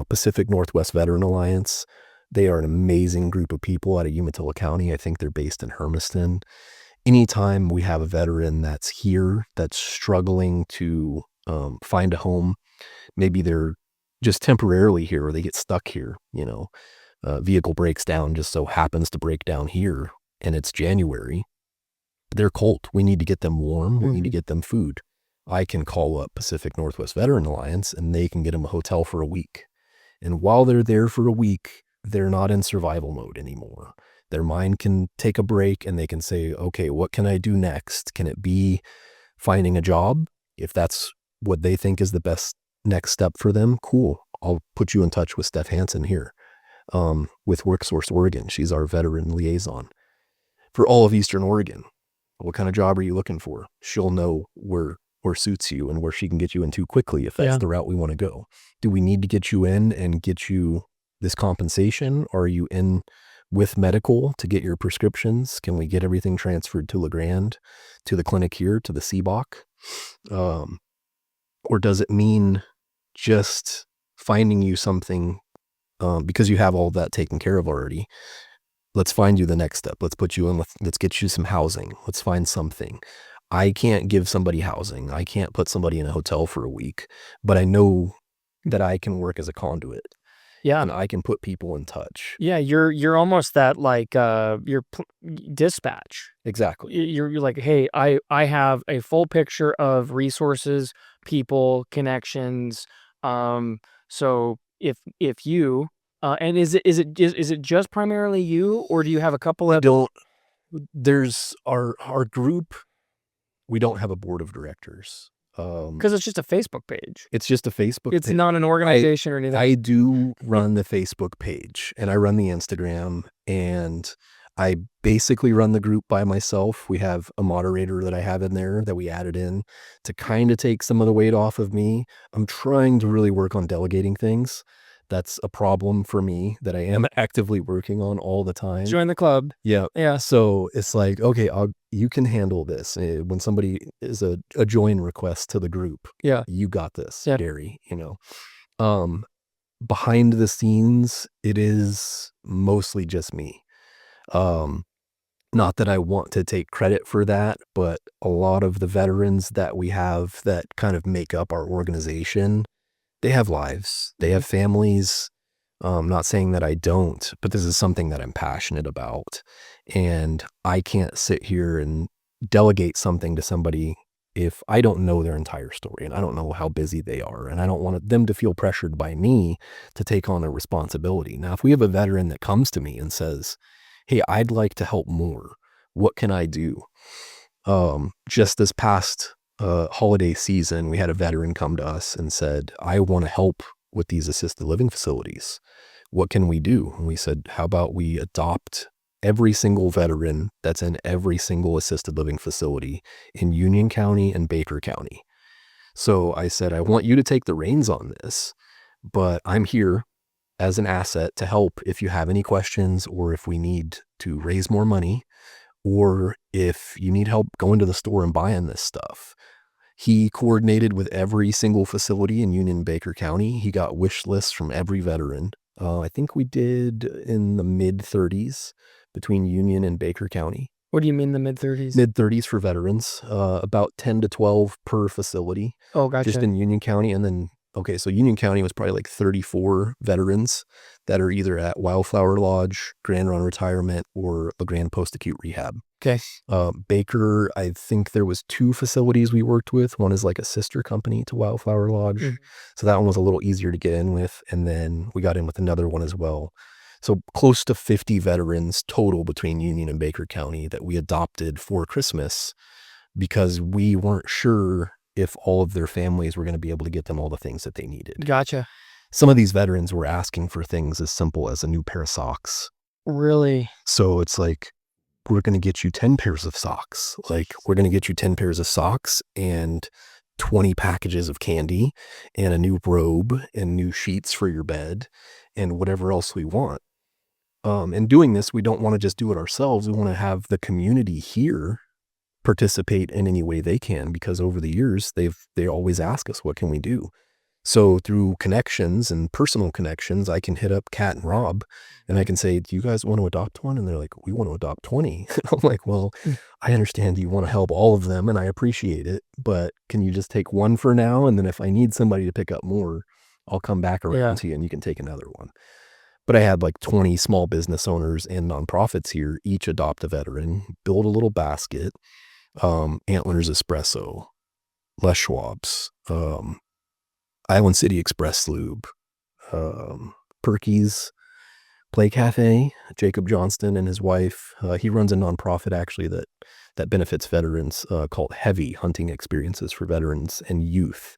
Pacific Northwest Veteran Alliance, they are an amazing group of people out of Umatilla County. I think they're based in Hermiston. Anytime we have a veteran that's here, that's struggling to find a home, maybe they're just temporarily here or they get stuck here, vehicle breaks down, just so happens to break down here, and it's January. They're cold. We need to get them warm. We need to get them food. I can call up Pacific Northwest Veteran Alliance, and they can get them a hotel for a week. And while they're there for a week, they're not in survival mode anymore. Their mind can take a break, and they can say, okay, what can I do next? Can it be finding a job? If that's what they think is the best next step for them, cool. I'll put you in touch with Steph Hansen here, with WorkSource Oregon. She's our veteran liaison for all of Eastern Oregon. What kind of job are you looking for? She'll know where suits you and where she can get you into quickly if that's the route we want to go. Do we need to get you in and get you this compensation? Or are you in with medical to get your prescriptions? Can we get everything transferred to Grande, to the clinic here, to the CBOC? Or does it mean just finding you something because you have all that taken care of already? Let's find you the next step. Let's put you in, let's get you some housing. Let's find something. I can't give somebody housing. I can't put somebody in a hotel for a week, but I know that I can work as a conduit. Yeah. And I can put people in touch. Yeah, you're almost that dispatch. Exactly. You're like, hey, I have a full picture of resources, people, connections. So if you and is it just primarily you, or do you have a couple of? There's our group. We don't have a board of directors. Because it's just a Facebook page. It's just a Facebook page. It's not an organization or anything. I do run the Facebook page, and I run the Instagram, and I basically run the group by myself. We have a moderator that I have in there that we added in to kind of take some of the weight off of me. I'm trying to really work on delegating things. That's a problem for me that I am actively working on all the time. Join the club. Yeah. Yeah. So it's like, okay, you can handle this. When somebody is a join request to the group, you got this, Gary, behind the scenes, it is mostly just me. Not that I want to take credit for that, but a lot of the veterans that we have that kind of make up our organization, they have lives, they have families. Not saying that I don't, but this is something that I'm passionate about. And I can't sit here and delegate something to somebody if I don't know their entire story and I don't know how busy they are. And I don't want them to feel pressured by me to take on a responsibility. Now, if we have a veteran that comes to me and says, hey, I'd like to help more, what can I do? Just this past holiday season, we had a veteran come to us and said, I want to help with these assisted living facilities. What can we do? And we said, how about we adopt every single veteran that's in every single assisted living facility in Union County and Baker County. So I said, I want you to take the reins on this, but I'm here. as an asset to help if you have any questions, or if we need to raise more money, or if you need help going to the store and buying this stuff. He coordinated with every single facility in Union and Baker County. He got wish lists from every veteran. I think we did in the mid-30s between Union and Baker County. What do you mean the mid-30s? Mid-30s for veterans, about 10 to 12 per facility. Oh, Just gotcha. in Union County. And then, okay, so Union County was probably like 34 veterans that are either at Wildflower Lodge, Grand Run Retirement, or the Grande Post-Acute Rehab. Okay. Baker, I think there was 2 facilities we worked with. One is like a sister company to Wildflower Lodge. Mhm. So that one was a little easier to get in with. And then we got in with another one as well. So close to 50 veterans total between Union and Baker County that we adopted for Christmas, because we weren't sure if all of their families were going to be able to get them all the things that they needed. Gotcha. Some of these veterans were asking for things as simple as a new pair of socks. Really? So it's like, we're going to get you 10 pairs of socks. Like, we're going to get you 10 pairs of socks and 20 packages of candy and a new robe and new sheets for your bed and whatever else we want. And doing this, we don't want to just do it ourselves. We want to have the community here participate in any way they can, because over the years, they always ask us, what can we do? So through connections and personal connections, I can hit up Kat and Rob and I can say, do you guys want to adopt one? And they're like, we want to adopt 20. I'm like, well, I understand you want to help all of them and I appreciate it, but can you just take one for now? And then if I need somebody to pick up more, I'll come back around to you and you can take another one. But I had like 20 small business owners and nonprofits here, each adopt a veteran, build a little basket, Antlers Espresso, Les Schwab's, Island City Express Lube, Perky's Play Cafe, Jacob Johnston and his wife. He runs a nonprofit actually that benefits veterans called Heavy Hunting Experiences for Veterans and Youth.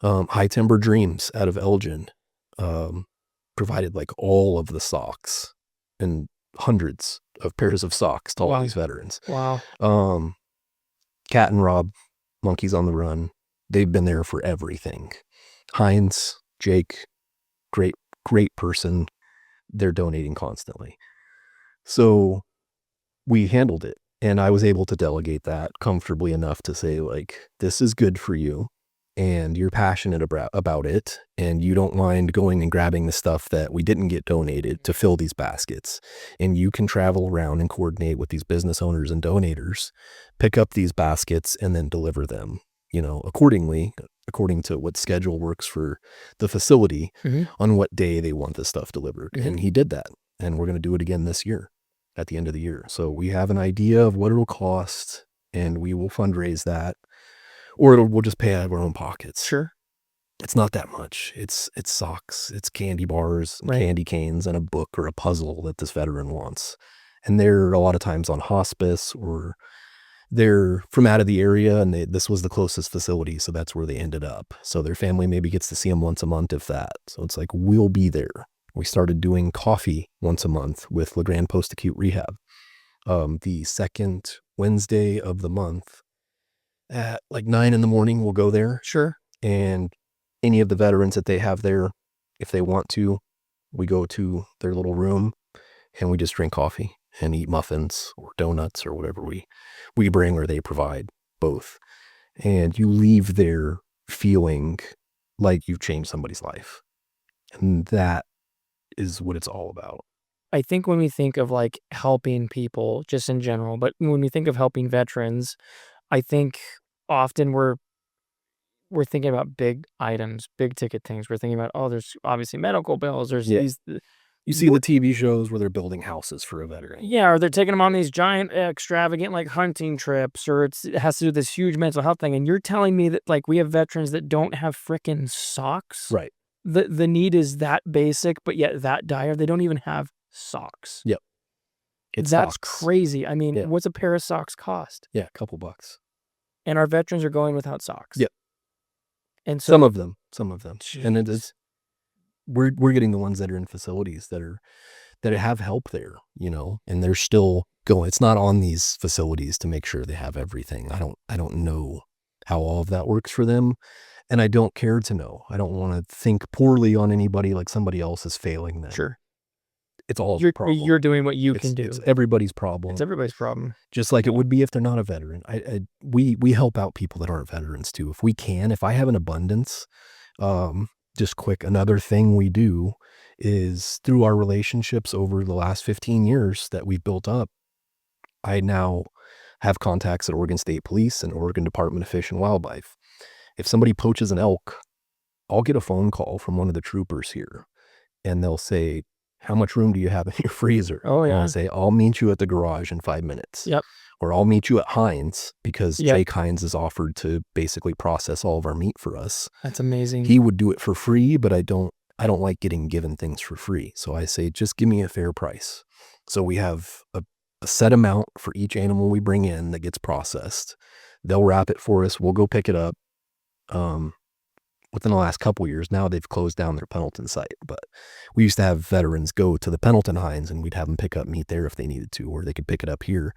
High Timber Dreams out of Elgin provided like all of the socks and hundreds of pairs of socks to all these veterans. Wow. Kat and Rob, Monkeys on the Run, they've been there for everything. Heinz, Jake, great person. They're donating constantly. So we handled it, and I was able to delegate that comfortably enough to say, like, this is good for you and you're passionate about it and you don't mind going and grabbing the stuff that we didn't get donated to fill these baskets, and you can travel around and coordinate with these business owners and donators, pick up these baskets and then deliver them, according to what schedule works for the facility on what day they want the stuff delivered. And he did that, and we're going to do it again this year at the end of the year. So we have an idea of what it'll cost and we will fundraise that, or we'll just pay out of our own pockets. Sure. It's not that much. It's socks, it's candy bars, and candy canes, and a book or a puzzle that this veteran wants. And they're a lot of times on hospice, or they're from out of the area, and this was the closest facility, so that's where they ended up. So their family maybe gets to see them once a month, if that. So it's like, we'll be there. We started doing coffee once a month with Grande Post-Acute Rehab. The second Wednesday of the month at like 9 in the morning, we'll go there. Sure. And any of the veterans that they have there, if they want to, we go to their little room and we just drink coffee and eat muffins or donuts or whatever we bring or they provide, both. And you leave there feeling like you've changed somebody's life. And that is what it's all about. I think when we think of like helping people just in general, but when we think of helping veterans, I think often we're thinking about big items, big ticket things. We're thinking about, oh, there's obviously medical bills. There's these. You see the TV shows where they're building houses for a veteran. Yeah, or they're taking them on these giant, extravagant like hunting trips, or it has to do with this huge mental health thing. And you're telling me that like we have veterans that don't have frickin' socks? Right. The need is that basic, but yet that dire. They don't even have socks. Yep. That's socks. crazy. I mean, what's a pair of socks cost? Yeah, a couple bucks. And our veterans are going without socks. Yep. And so some of them, Jeez. and it's we're getting the ones that are in facilities that have help there, and they're still going. It's not on these facilities to make sure they have everything. I don't know how all of that works for them. and I don't care to know. I don't want to think poorly on anybody like somebody else is failing them. Sure. It's all a problem. You're doing what you can do. It's everybody's problem. It's everybody's problem. Just like it would be if they're not a veteran. We help out people that aren't veterans too. If we can, if I have an abundance, just quick, another thing we do is through our relationships over the last 15 years that we've built up, I now have contacts at Oregon State Police and Oregon Department of Fish and Wildlife. If somebody poaches an elk, I'll get a phone call from one of the troopers here, and they'll say, how much room do you have in your freezer? Oh, And yeah. I'll say, I'll meet you at the garage in 5 minutes. Yep. Or I'll meet you at Heinz, because Yep. Jake Heinz has offered to basically process all of our meat for us. That's amazing. He would do it for free, but I don't like getting given things for free. So I say, just give me a fair price. So we have a set amount for each animal we bring in that gets processed. They'll wrap it for us. We'll go pick it up. Within the last couple years, now they've closed down their Pendleton site, but we used to have veterans go to the Pendleton Heinz and we'd have them pick up meat there if they needed to, or they could pick it up here.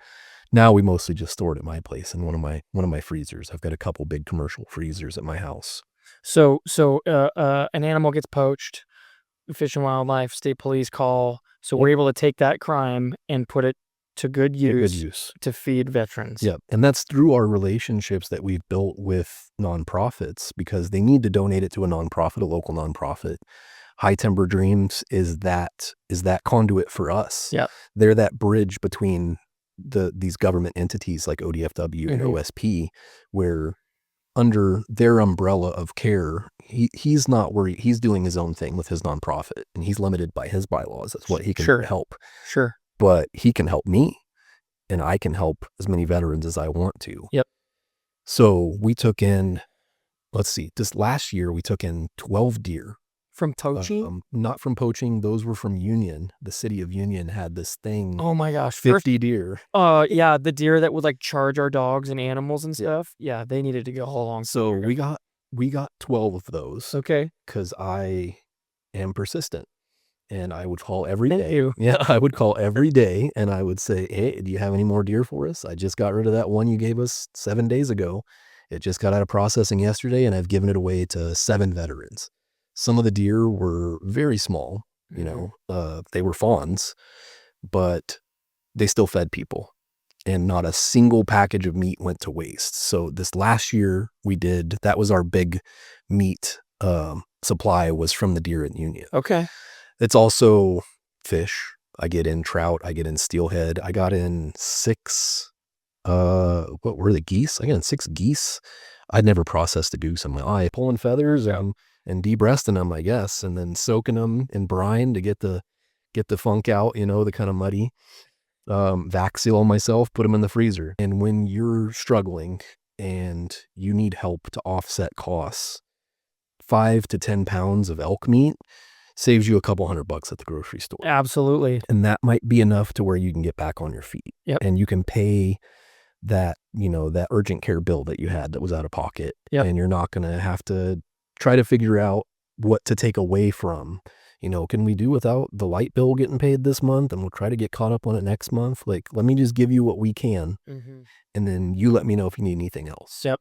Now we mostly just store it at my place in one of my freezers. I've got a couple big commercial freezers at my house. So an animal gets poached, Fish and Wildlife, State Police call. So we're able to take that crime and put it to good use to feed veterans. Yep. And that's through our relationships that we've built with nonprofits, because they need to donate it to a nonprofit, a local nonprofit. High Timber Dreams is that conduit for us. Yep. They're that bridge between these government entities like ODFW and OSP, where under their umbrella of care, he's not worried. He's doing his own thing with his nonprofit, and he's limited by his bylaws. That's what he can help. Sure. But he can help me, and I can help as many veterans as I want to. Yep. So we took in, let's see, this last year we took in 12 deer. From poaching? Not from poaching. Those were from Union. The city of Union had this thing. Oh my gosh. 50 deer. Yeah, the deer that would like charge our dogs and animals and stuff. Yeah, they needed to go a whole long. So we got 12 of those. Okay. Because I am persistent. And I would call every Thank day. you. Yeah, I would call every day, and I would say, hey, do you have any more deer for us? I just got rid of that one you gave us 7 days ago. It just got out of processing yesterday, and I've given it away to 7 veterans. Some of the deer were very small, you know, they were fawns, but they still fed people, and not a single package of meat went to waste. So this last year that was our big meat supply, was from the deer in Union. Okay. It's also fish. I get in trout. I get in steelhead. I got in 6, what were the geese? I got in 6 geese. I'd never processed a goose in my life. Pulling feathers and debreasting them, I guess, and then soaking them in brine to get the funk out, you know, the kind of muddy. Vac seal myself, put them in the freezer. And when you're struggling and you need help to offset costs, 5 to 10 pounds of elk meat saves you a couple $100 at the grocery store. Absolutely. And that might be enough to where you can get back on your feet. Yep. And you can pay that, you know, that urgent care bill that you had that was out of pocket. Yep. And you're not going to have to try to figure out what to take away from. You know, can we do without the light bill getting paid this month, and we'll try to get caught up on it next month? Like, let me just give you what we can. And then you let me know if you need anything else. Yep.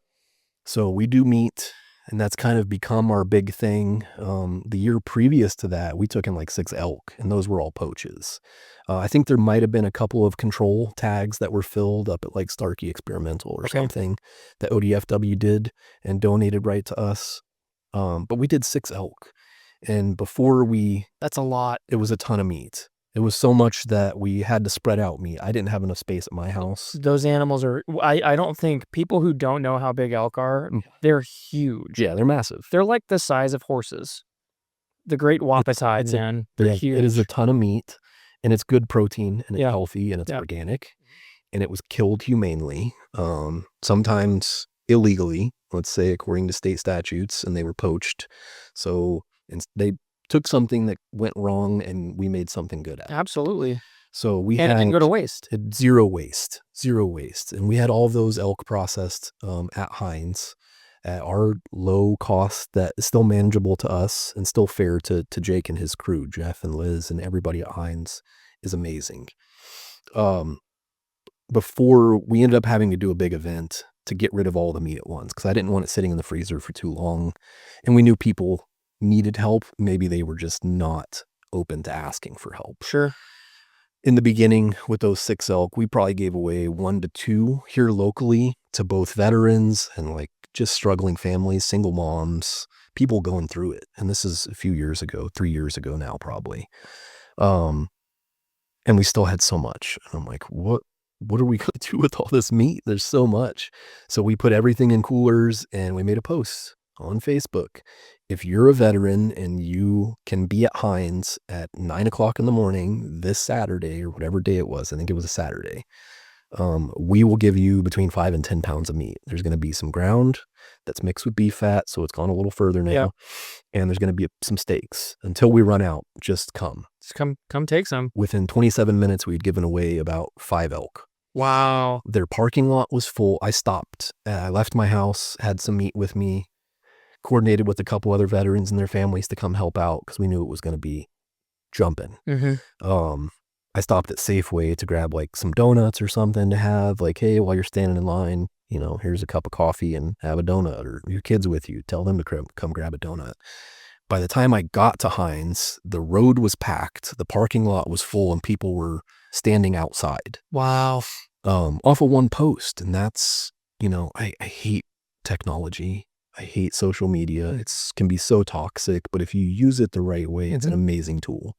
So we do meet. And that's kind of become our big thing. The year previous to that, we took in like 6 elk, and those were all poaches. I think there might have been a couple of control tags that were filled up at like Starkey Experimental or something that ODFW did and donated right to us. But we did 6 elk. And before that's a lot. It was a ton of meat. It was so much that we had to spread out meat. I didn't have enough space at my house. Those animals are, I don't think, people who don't know how big elk are, they're huge. Yeah, they're massive. They're like the size of horses. The great Wapitides, man. They're huge. It is a ton of meat, and it's good protein, and it's healthy, and it's organic, and it was killed humanely, sometimes illegally, let's say, according to state statutes, and they were poached. So they took something that went wrong, and we made something good out of it. Absolutely. So it didn't go to waste. Zero waste. And we had all of those elk processed at Heinz at our low cost that is still manageable to us and still fair to Jake and his crew. Jeff and Liz and everybody at Heinz is amazing. Before we ended up having to do a big event to get rid of all the meat at once because I didn't want it sitting in the freezer for too long. And we knew people needed help. Maybe they were just not open to asking for help. Sure. In the beginning with those 6 elk, we probably gave away 1 to 2 here locally to both veterans and like just struggling families, single moms, people going through it. And this is a few years ago, 3 years ago now, probably. And we still had so much. And I'm like, what are we going to do with all this meat? There's so much. So we put everything in coolers and we made a post on Facebook. If you're a veteran and you can be at Heinz at 9:00 in the morning this Saturday or whatever day it was, I think it was a Saturday, we will give you between 5 and 10 pounds of meat. There's going to be some ground that's mixed with beef fat, so it's gone a little further now. Yeah. And there's going to be some steaks. Until we run out, just come. Just come take some. Within 27 minutes, we'd given away about 5 elk. Wow. Their parking lot was full. I stopped. I left my house, had some meat with me, coordinated with a couple other veterans and their families to come help out because we knew it was going to be jumping. I stopped at Safeway to grab like some donuts or something to have, like, hey, while you're standing in line, you know, here's a cup of coffee and have a donut, or your kids with you, tell them to come grab a donut. By the time I got to Heinz, the road was packed, the parking lot was full, and people were standing outside. Wow. Off of one post. And that's, you know, I hate technology. I hate social media. It can be so toxic, but if you use it the right way, it's an amazing tool.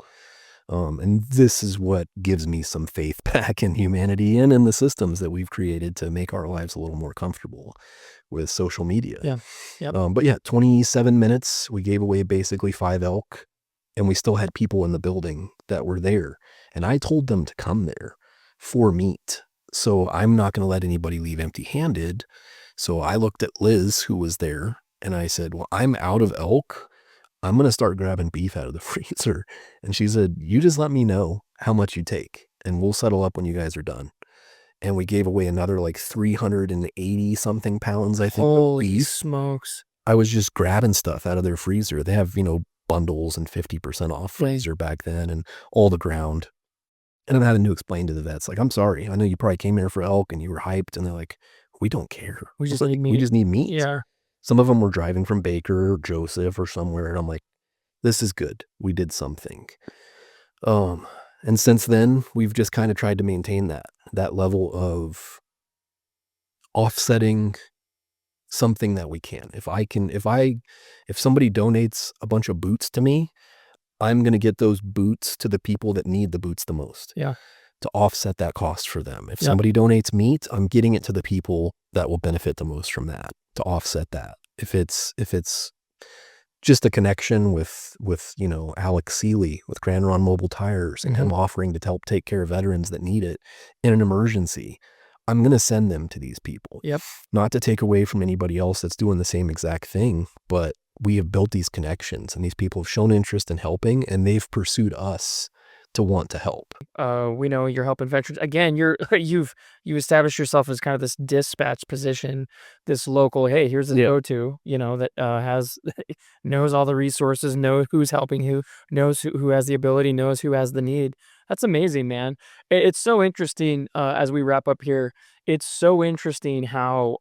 And this is what gives me some faith back in humanity and in the systems that we've created to make our lives a little more comfortable with social media. Yeah. Yep. But yeah, 27 minutes, we gave away basically 5 elk, and we still had people in the building that were there. And I told them to come there for meat. So I'm not going to let anybody leave empty-handed. So I looked at Liz, who was there, and I said, well, I'm out of elk. I'm going to start grabbing beef out of the freezer. And she said, you just let me know how much you take and we'll settle up when you guys are done. And we gave away another like 380 something pounds, I think. Holy beef. smokes. I was just grabbing stuff out of their freezer. They have, you know, bundles and 50% off freezer back then and all the ground. And then I had to explain to the vets, like, I'm sorry. I know you probably came here for elk and you were hyped. And they're like, we don't care. We just need meat. We just need meat. Yeah. Some of them were driving from Baker or Joseph or somewhere. And I'm like, this is good. We did something. And since then, we've just kind of tried to maintain that level of offsetting something that we can. If somebody donates a bunch of boots to me, I'm going to get those boots to the people that need the boots the most. Yeah. To offset that cost for them. If somebody donates meat, I'm getting it to the people that will benefit the most from that, to offset that. If it's just a connection with you know, Alex Seeley with Grande Mobile Tires and him offering to help take care of veterans that need it in an emergency, I'm going to send them to these people. Yep. Not to take away from anybody else that's doing the same exact thing, but we have built these connections and these people have shown interest in helping and they've pursued us to want to help. We know you're helping veterans. Again, you established yourself as kind of this dispatch position, this local, hey, here's the go-to, you know, that knows all the resources, knows who's helping who, knows who has the ability, knows who has the need. That's amazing, man. It's so interesting, as we wrap up here, it's so interesting how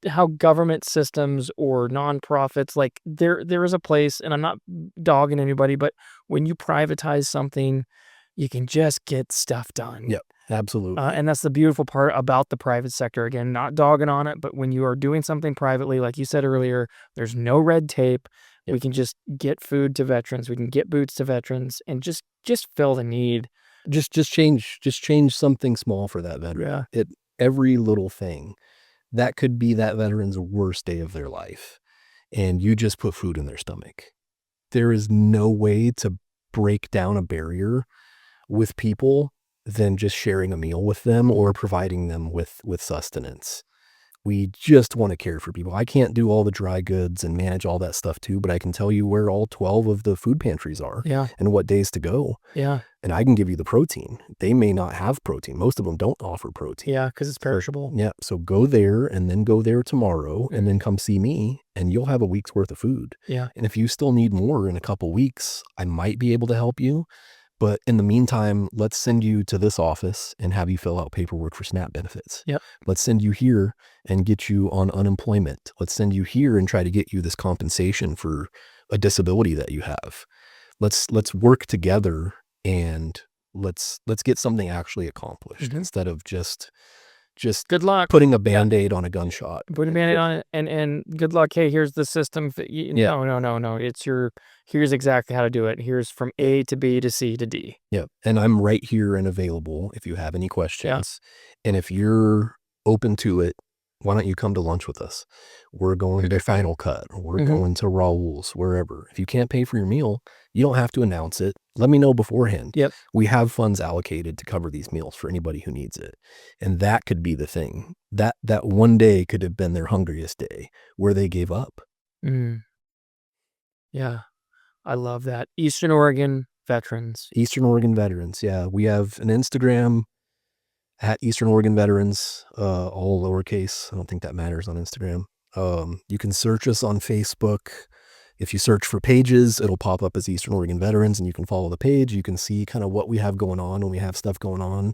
how government systems or nonprofits, like there is a place, and I'm not dogging anybody, but when you privatize something, you can just get stuff done. Yep, absolutely. And that's the beautiful part about the private sector. Again, not dogging on it, but when you are doing something privately, like you said earlier, there's no red tape. Yep. We can just get food to veterans. We can get boots to veterans and just fill the need. Just change something small for that veteran. Yeah. Every little thing. That could be that veteran's worst day of their life, and you just put food in their stomach. There is no way to break down a barrier with people than just sharing a meal with them or providing them with sustenance. We just want to care for people. I can't do all the dry goods and manage all that stuff too, but I can tell you where all 12 of the food pantries are and what days to go. Yeah. And I can give you the protein. They may not have protein. Most of them don't offer protein. Yeah, because it's perishable. Yeah. So go there and then go there tomorrow and then come see me and you'll have a week's worth of food. Yeah. And if you still need more in a couple weeks, I might be able to help you. But in the meantime, let's send you to this office and have you fill out paperwork for SNAP benefits. Yep. Let's send you here and get you on unemployment. Let's send you here and try to get you this compensation for a disability that you have. Let's work together and let's get something actually accomplished instead of just Good luck. putting a Band-Aid on a gunshot. Put a Band-Aid on it and good luck. Hey, here's the system. Yeah. No. Here's exactly how to do it. Here's from A to B to C to D. Yeah. And I'm right here and available if you have any questions. And if you're open to it, why don't you come to lunch with us? We're going to Final Cut, or we're going to Raoul's, wherever. If you can't pay for your meal, you don't have to announce it. Let me know beforehand. Yep. We have funds allocated to cover these meals for anybody who needs it. And that could be the thing. That one day could have been their hungriest day where they gave up. Yeah. I love that. Eastern Oregon Veterans. Eastern Oregon Veterans. Yeah. We have an Instagram at Eastern Oregon Veterans, all lowercase. I don't think that matters on Instagram. You can search us on Facebook. If you search for pages, it'll pop up as Eastern Oregon Veterans, and you can follow the page. You can see kind of what we have going on when we have stuff going on.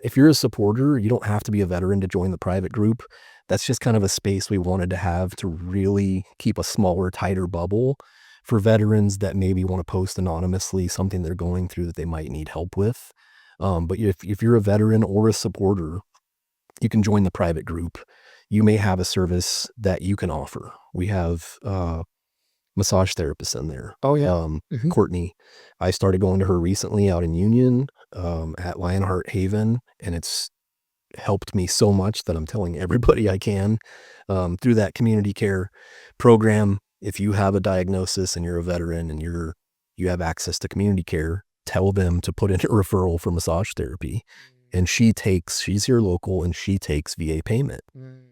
If you're a supporter, you don't have to be a veteran to join the private group. That's just kind of a space we wanted to have to really keep a smaller, tighter bubble for veterans that maybe want to post anonymously something they're going through that they might need help with. But if you're a veteran or a supporter, you can join the private group. You may have a service that you can offer. We have massage therapists in there. Oh, yeah. Courtney, I started going to her recently out in Union at Lionheart Haven, and it's helped me so much that I'm telling everybody I can through that community care program. If you have a diagnosis and you're a veteran and you have access to community care, tell them to put in a referral for massage therapy. And she's here local and she takes VA payment.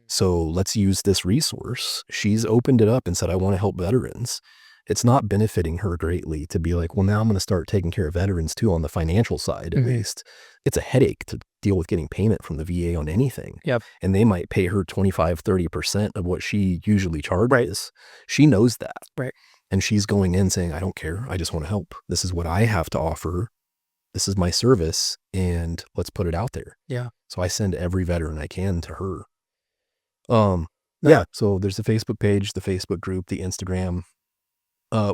So let's use this resource. She's opened it up and said, I want to help veterans. It's not benefiting her greatly to be like, well, now I'm going to start taking care of veterans too on the financial side, at least. It's a headache to deal with getting payment from the VA on anything. Yep. And they might pay her 25, 30% of what she usually charges. Right. She knows that. Right. And she's going in saying, I don't care. I just want to help. This is what I have to offer. This is my service, and let's put it out there. Yeah. So I send every veteran I can to her. Yeah. So there's the Facebook page, the Facebook group, the Instagram.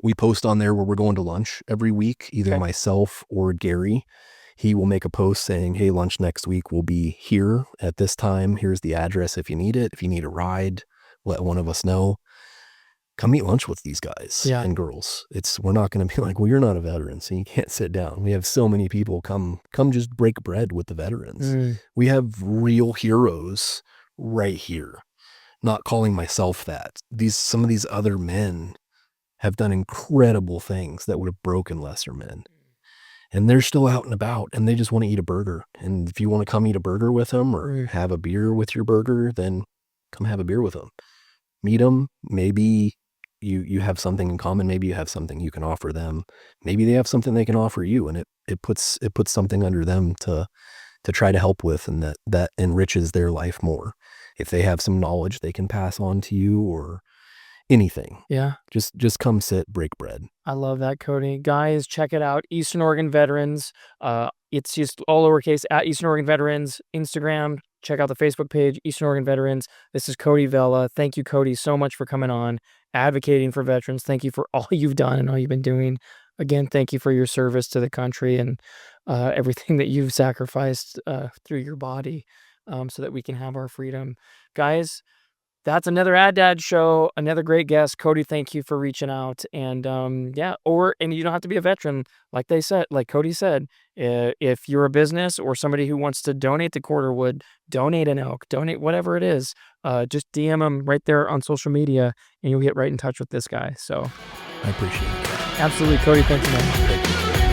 We post on there where we're going to lunch every week, either myself or Gary. He will make a post saying, hey, lunch next week will be here at this time. Here's the address if you need it. If you need a ride, let one of us know. Come eat lunch with these guys and girls. We're not going to be like, well, you're not a veteran, so you can't sit down. We have so many people come just break bread with the veterans. We have real heroes right here. Not calling myself that. Some of these other men have done incredible things that would have broken lesser men. And they're still out and about, and they just want to eat a burger. And if you want to come eat a burger with them or have a beer with your burger, then come have a beer with them. Meet them. Maybe you have something in common. Maybe you have something you can offer them. Maybe they have something they can offer you, and it puts something under them to try to help with, and that enriches their life more. If they have some knowledge they can pass on to you or anything. Yeah. Just come sit, break bread. I love that, Cody. Guys, check it out. Eastern Oregon Veterans. It's just all lowercase at Eastern Oregon Veterans. Instagram. Check out the Facebook page, Eastern Oregon Veterans. This is Cody Vela. Thank you, Cody, so much for coming on, advocating for veterans. Thank you for all you've done and all you've been doing. Again, thank you for your service to the country and everything that you've sacrificed through your body so that we can have our freedom. Guys, that's another Ad Dad show, another great guest. Cody, thank you for reaching out. And and you don't have to be a veteran, like Cody said. If you're a business or somebody who wants to donate to Quarterwood, donate an elk, donate whatever it is, just DM him right there on social media and you'll get right in touch with this guy. So I appreciate it. Absolutely, Cody. Thanks, man. Thank you.